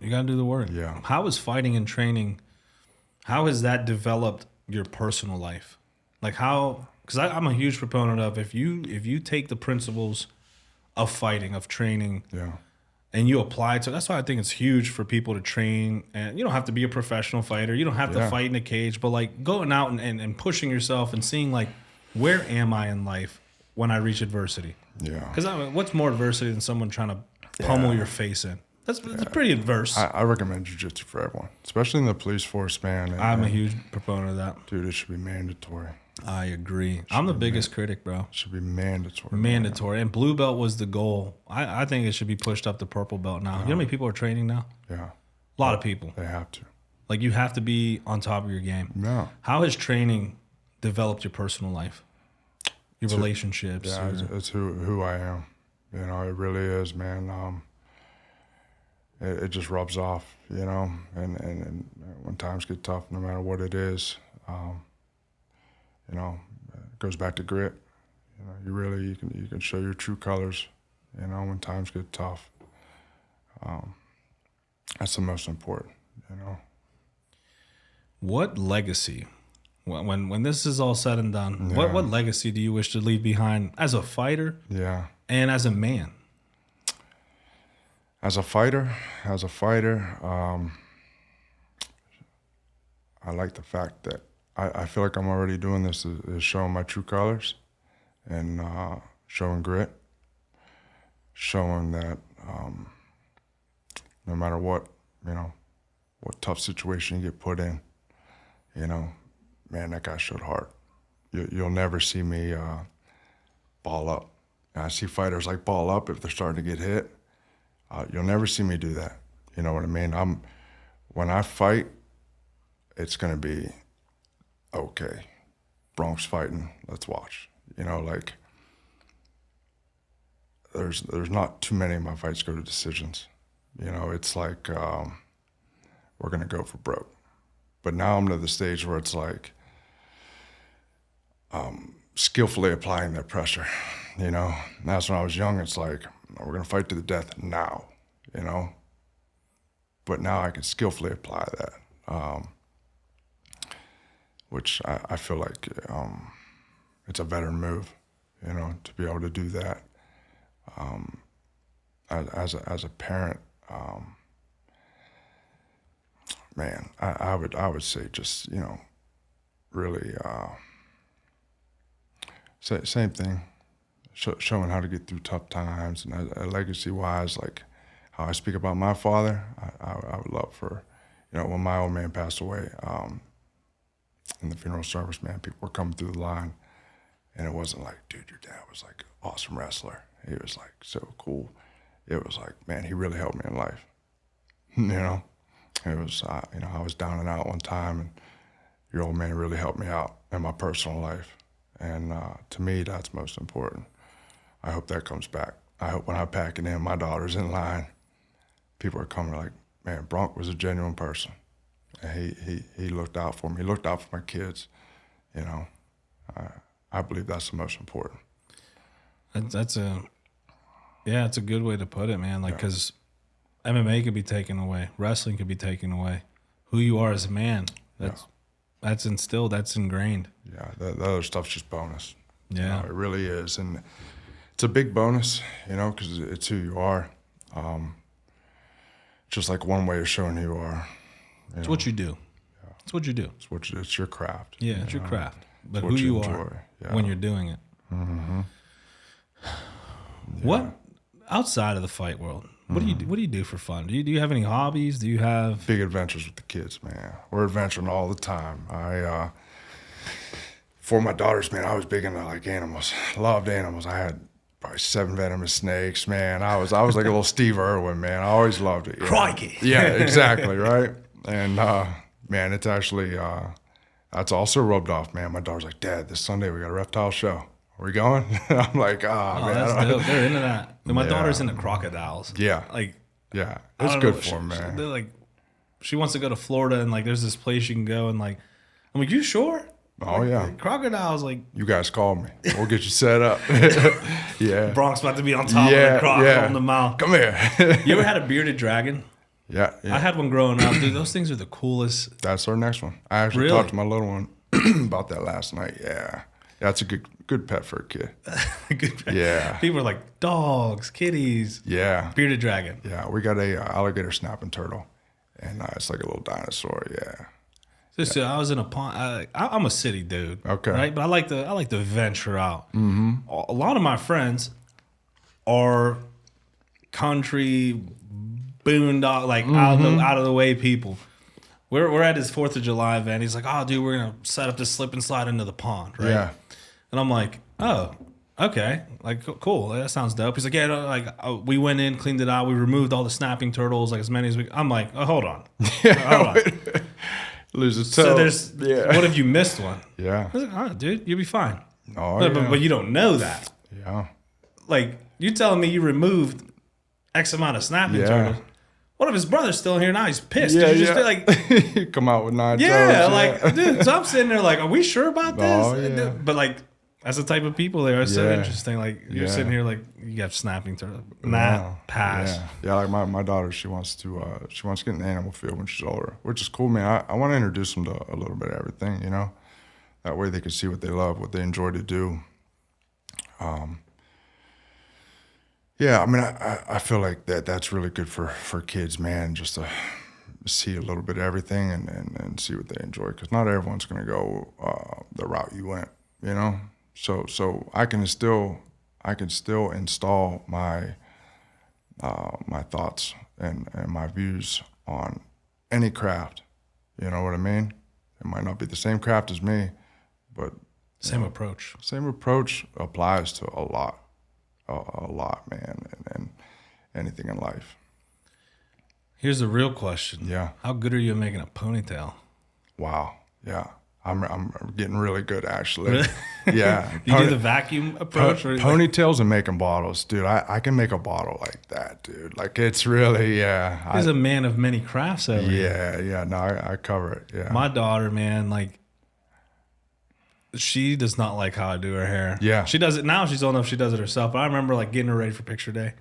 A: Yeah.
C: How is fighting and training, how has that developed your personal life? Like how, because I'm a huge proponent of if you take the principles of fighting, of training,
A: Yeah.
C: and you apply it to, that's why I think it's huge for people to train. And you don't have to be a professional fighter. You don't have to fight in a cage, but like going out and pushing yourself and seeing like, where am I in life when I reach adversity?
A: Yeah.
C: Because what's more adversity than someone trying to pummel your face in? That's pretty adverse.
A: I recommend Jiu Jitsu for everyone, especially in the police force, man.
C: I'm a huge proponent of that.
A: Dude, it should be mandatory.
C: I agree. I'm the biggest critic, bro.
A: It should be mandatory.
C: Mandatory. And blue belt was the goal. I think it should be pushed up to purple belt now. You know how many people are training now?
A: Yeah.
C: A lot of people.
A: They have to.
C: Like you have to be on top of your game.
A: No.
C: How has training developed your personal life? Your relationships?
A: Yeah, it's who I am. You know, it really is, man. It just rubs off, you know, and when times get tough, no matter what it is, you know, it goes back to grit. You know, you can show your true colors, you know, when times get tough. That's the most important, you know.
C: What legacy, when this is all said and done, what legacy do you wish to leave behind as a fighter?
A: Yeah.
C: And as a man?
A: As a fighter, I like the fact that I feel like I'm already doing this is showing my true colors and showing grit, showing that no matter what, you know, what tough situation you get put in, you know, man, that guy showed heart. You'll never see me ball up. And I see fighters like ball up if they're starting to get hit. You'll never see me do that. You know what I mean? When I fight, it's gonna be okay. Bronx fighting, let's watch. You know, like there's not too many of my fights go to decisions. You know, it's like we're gonna go for broke. But now I'm to the stage where it's like skillfully applying that pressure. You know, and that's when I was young. It's like, we're going to fight to the death now, you know. But now I can skillfully apply that, which I feel like it's a veteran move, you know, to be able to do that. As a parent, man, I would say just, you know, really, same thing, showing how to get through tough times. And legacy-wise, like how I speak about my father, I would love for, when my old man passed away, in the funeral service, man, people were coming through the line, and it wasn't like, dude, your dad was like an awesome wrestler. He was like so cool. It was like, man, he really helped me in life. It was, I was down and out one time, and your old man really helped me out in my personal life. And to me, that's most important. I hope that comes back. I hope when I pack it in, my daughter's in line, people are coming like, man, Branko was a genuine person. And he looked out for me. He looked out for my kids. I believe that's the most important.
C: That's a good way to put it, man. Like, because MMA could be taken away, wrestling could be taken away. Who you are as a man, that's instilled, that's ingrained.
A: Yeah, the other stuff's just bonus.
C: Yeah,
A: it really is, and it's a big bonus, because it's who you are. Just like one way of showing who you are.
C: It's what you do. Yeah. It's what you do.
A: It's your craft.
C: Yeah, it's your craft. But who you are when you're doing it.
A: Mm-hmm.
C: What outside of the fight world? What do you do? What do you do for fun? Do you have any hobbies? Do you have
A: big adventures with the kids, man? We're adventuring all the time. For my daughters, man, I was big into like animals. Loved animals. I had probably 7 venomous snakes, man. I was like a little Steve Irwin, man. I always loved it.
C: Crikey.
A: Yeah, exactly, right? And man, it's actually that's also rubbed off, man. My daughter's like, Dad, this Sunday we got a reptile show. Are we going? I'm like, man.
C: That's dope. They're into that. My daughter's into crocodiles.
A: Yeah. Yeah. It's good for them, man.
C: They're like, she wants to go to Florida, and like there's this place you can go, and like, I'm like, you sure?
A: Oh,
C: like,
A: yeah.
C: Crocodiles, like.
A: You guys call me. We'll get you set up. Yeah.
C: Bronk's about to be on top of the crocodile in the mouth.
A: Come here.
C: You ever had a bearded dragon?
A: Yeah.
C: I had one growing up, dude. Those things are the coolest.
A: That's our next one. I actually talked to my little one about that last night. Yeah. That's a good pet for a kid.
C: Good pet.
A: Yeah.
C: People are like, dogs, kitties.
A: Yeah.
C: Bearded dragon.
A: Yeah. We got a alligator snapping turtle, and it's like a little dinosaur. Yeah.
C: So I was in a pond. I'm a city dude.
A: Okay.
C: Right, but I like to venture out.
A: Mm-hmm.
C: A lot of my friends are country boondock, like out of the way people. We're at his 4th of July event. He's like, oh, dude, we're gonna set up this slip and slide into the pond, right?
A: Yeah.
C: And I'm like, oh, okay, like cool. That sounds dope. He's like, yeah, we went in, cleaned it out, we removed all the snapping turtles, like as many as we. I'm like, oh, hold on. Hold on.
A: Lose a toe.
C: So there's, what if you missed one?
A: Yeah.
C: I was like, all right, dude, you'll be fine.
A: Oh,
C: But you don't know that.
A: Yeah.
C: Like, you telling me you removed X amount of snapping turtles. What if his brother's still here now? He's pissed.
A: Yeah,
C: Did you just be like,
A: come out with 9 toes.
C: Like, dude. So I'm sitting there like, are we sure about this?
A: Oh, yeah.
C: But like, that's the type of people they are. So interesting. Like, you're sitting here like, you have snapping turtles. Nah, pass.
A: Yeah, like my daughter, she wants to get in the animal field when she's older, which is cool, man. I want to introduce them to a little bit of everything, That way they can see what they love, what they enjoy to do. Yeah, I mean, I feel like that's really good for kids, man, just to see a little bit of everything and see what they enjoy, because not everyone's going to go the route you went, So I can still install my my thoughts and my views on any craft. You know what I mean? It might not be the same craft as me, but
C: same approach.
A: Same approach applies to a lot, man, and anything in life.
C: Here's the real question.
A: Yeah.
C: How good are you at making a ponytail?
A: Wow. Yeah. I'm getting really good, actually. Yeah.
C: You do the vacuum approach?
A: Ponytails and making bottles. Dude, I can make a bottle like that, dude. Like, it's really,
C: He's a man of many crafts over
A: here. Yeah. No, I cover it. Yeah.
C: My daughter, man, like, she does not like how I do her hair.
A: Yeah.
C: She does it now. She's old enough. She does it herself. But I remember like getting her ready for picture day.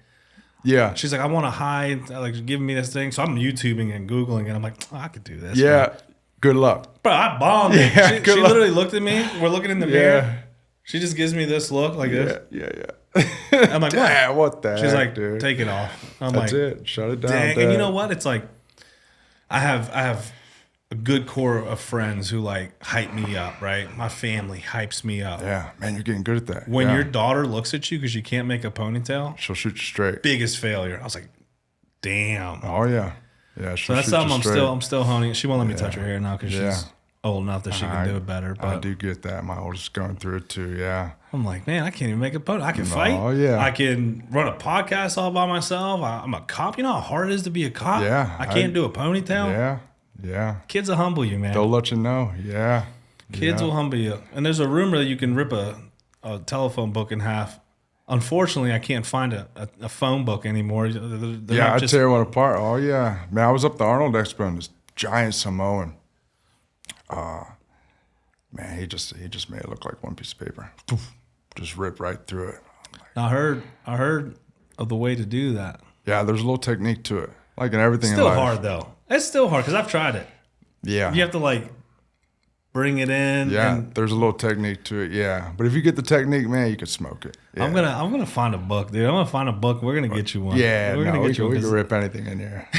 A: Yeah.
C: She's like, I want to hide, like giving me this thing. So I'm YouTubing and Googling, and I'm like, oh, I could do this.
A: Yeah.
C: Man.
A: Good luck.
C: Bro, I bombed it.
A: Yeah,
C: She literally looked at me. We're looking in the mirror. She just gives me this look like this.
A: Yeah.
C: I'm like,
A: what the
C: She's
A: heck,
C: like,
A: dude?
C: take it off. I'm
A: That's
C: like,
A: it. Shut it down.
C: dang. And you know what? It's like, I have a good core of friends who like hype me up, right? My family hypes me up.
A: Yeah, man, you're getting good at that.
C: When
A: yeah.
C: your daughter looks at you because you can't make a ponytail,
A: she'll shoot you straight.
C: biggest failure. I was like, damn.
A: Oh yeah, yeah.
C: So that's something I'm still honing. She won't let me touch her hair now because she's old enough that she can do it better. But
A: I do get that. My oldest is going through it too. Yeah.
C: I'm like, man, I can't even make a ponytail. I can fight.
A: Oh yeah.
C: I can run a podcast all by myself. I'm a cop. You know how hard it is to be a cop.
A: Yeah.
C: I can't do a ponytail.
A: Yeah. Yeah.
C: Kids will humble you, man.
A: They'll let you know. Yeah.
C: Kids will humble you. And there's a rumor that you can rip a telephone book in half. Unfortunately, I can't find a phone book anymore.
A: I tear one apart. Oh yeah, man. I was up the Arnold Expo and this giant Samoan. Man, he just made it look like one piece of paper. Just ripped right through it.
C: I heard of the way to do that.
A: Yeah, there's a little technique to it, like in everything.
C: Still
A: in life.
C: hard though. It's still hard because I've tried it.
A: Yeah,
C: You have to like bring it in.
A: yeah.
C: and
A: There's a little technique to it. Yeah, but if you get the technique, man, you can smoke it. Yeah.
C: I'm gonna find a book, dude. I'm gonna find a book. We're gonna get you one.
A: Yeah,
C: we're gonna
A: we
C: get you one.
A: can rip anything in here.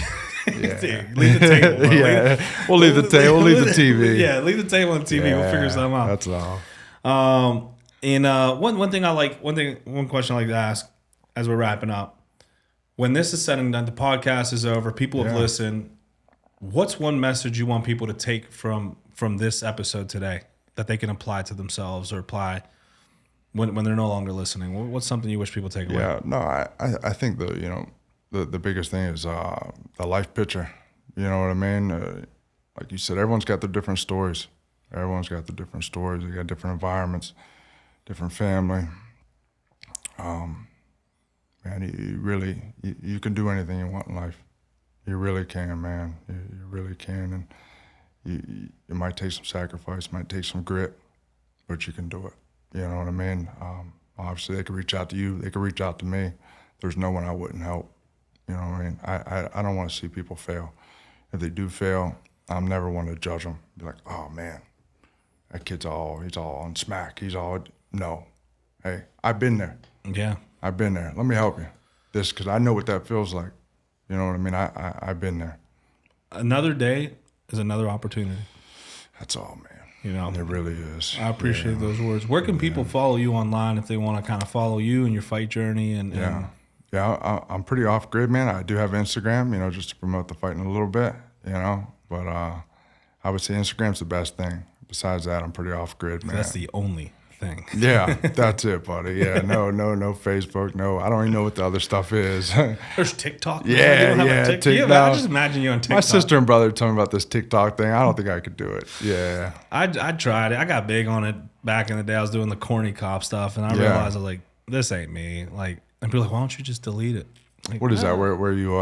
A: Yeah,
C: Dude, leave the table. Bro.
A: yeah. We'll leave the table. We'll leave the TV.
C: Yeah, leave the table and TV. We'll figure something out.
A: That's all.
C: And one question I like to ask as we're wrapping up. When this is said and done, the podcast is over. People have listened. What's one message you want people to take from this episode today that they can apply to themselves or apply when they're no longer listening? What's something you wish people take away?
A: Yeah, no, I think the biggest thing is the life picture. You know what I mean? Like you said, everyone's got their different stories. Everyone's got their different stories. They got different environments, different family. Man, you can do anything you want in life. You really can, man. You really can, and it might take some sacrifice, might take some grit, but you can do it. You know what I mean? Obviously, they could reach out to you. They could reach out to me. There's no one I wouldn't help. You know what I mean? I don't want to see people fail. If they do fail, I'm never one to judge them. Be like, oh man, that kid's he's all on smack. No. Hey, I've been there.
C: Yeah.
A: I've been there. Let me help you. Because I know what that feels like. You know what I mean? I've been there.
C: Another day is another opportunity.
A: That's all, man.
C: You know,
A: it really is.
C: I appreciate those words. Where can people follow you online if they want to kind of follow you and your fight journey?
A: Yeah, I'm pretty off grid, man. I do have Instagram, just to promote the fighting a little bit, But I would say Instagram's the best thing. Besides that, I'm pretty off grid, man.
C: That's the only thing.
A: Yeah, that's it, buddy. Yeah, no Facebook, no. I don't even know what the other stuff is.
C: There's TikTok.
A: Yeah,
C: TikTok. I just imagine you on TikTok.
A: My sister and brother told me about this TikTok thing. I don't think I could do it. Yeah.
C: I tried it. I got big on it back in the day. I was doing the corny cop stuff, and I realized I was like, this ain't me. Like, and people are like, why don't you just delete it? Like,
A: what is that? Where you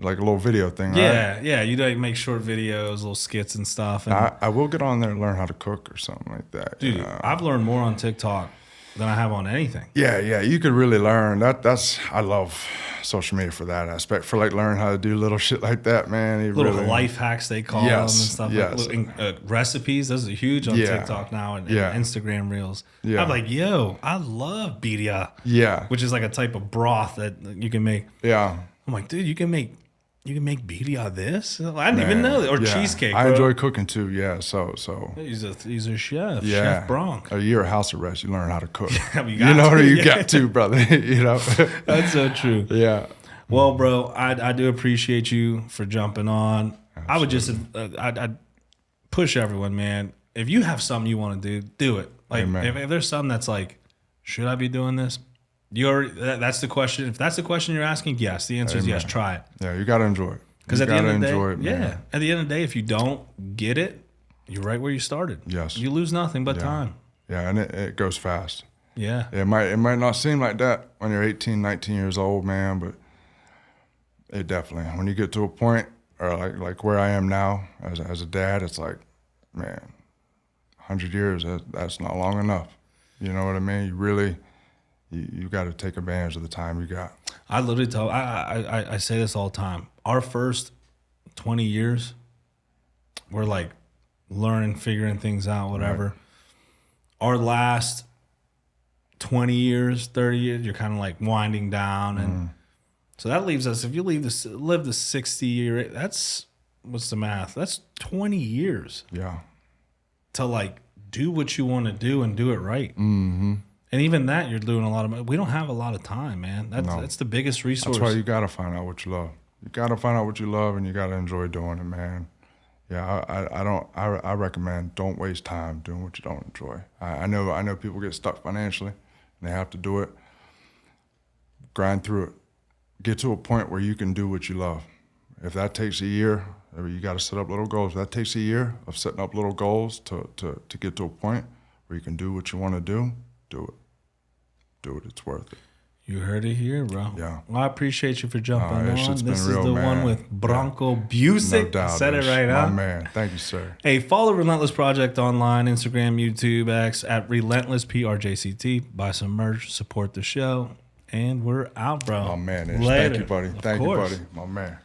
A: like a little video thing,
C: yeah,
A: right?
C: Yeah. You like make short videos, little skits and stuff. And
A: I will get on there and learn how to cook or something like that.
C: Dude, I've learned more on TikTok than I have on anything.
A: Yeah, you could really learn. I love social media for that aspect. For like learning how to do little shit like that, man.
C: Little life hacks they call them and stuff.
A: Yes.
C: Like, recipes, those are huge on TikTok now and Instagram Reels. Yeah. I'm like, yo, I love birria.
A: Yeah.
C: Which is like a type of broth that you can make.
A: Yeah.
C: I'm like, dude, you can make birria this? I didn't even know that. Or cheesecake, bro.
A: I enjoy cooking too, yeah. So
C: he's a chef,
A: yeah.
C: Chef Branko.
A: A year of house arrest, you learn how to cook.
C: you
A: got to, brother.
C: That's so true.
A: Yeah.
C: Well, bro, I do appreciate you for jumping on. Absolutely. I would just I'd push everyone, man. If you have something you want to do it. Like if there's something that's like, should I be doing this? That's the question. If that's the question you're asking, yes. The answer is yes. Try it.
A: Yeah, you got to enjoy it.
C: Because at the end of the day, at the end of the day, if you don't get it, you're right where you started.
A: Yes.
C: You lose nothing but time.
A: Yeah, and it goes fast.
C: Yeah.
A: It might not seem like that when you're 18, 19 years old, man, but it definitely, when you get to a point, or like where I am now as a dad, it's like, man, 100 years, that's not long enough. You know what I mean? You really... You got to take advantage of the time you got.
C: I literally I say this all the time. Our first 20 years, we're like learning, figuring things out, whatever. Right. Our last 20 years, 30 years, you're kind of like winding down. And so that leaves us, if you live the 60 year, that's what's the math? That's 20 years
A: Yeah.
C: to like do what you want to do and do it right. Mm-hmm. And even that, you're doing a lot of. We don't have a lot of time, man. That's the biggest resource.
A: That's why you gotta find out what you love. You gotta find out what you love, and you gotta enjoy doing it, man. Yeah, I recommend don't waste time doing what you don't enjoy. I know people get stuck financially, and they have to do it. Grind through it. Get to a point where you can do what you love. If that takes a year, you got to set up little goals. If that takes a year of setting up little goals to get to a point where you can do what you want to do it. Do it. It's worth it.
C: You heard it here, bro.
A: Yeah.
C: Well, I appreciate you for jumping on.
A: This
C: This is
A: real,
C: the
A: man.
C: one with Branko Busick.
A: No doubt.
C: Said it right,
A: My
C: huh?
A: man. Thank you, sir.
C: Hey, follow Relentless Project online, Instagram, YouTube, X at Relentless PRJCT. Buy some merch, support the show, and we're out, bro.
A: My man. Ish.
C: Later.
A: Thank you, buddy.
C: Of
A: Thank
C: course.
A: you, buddy. My man.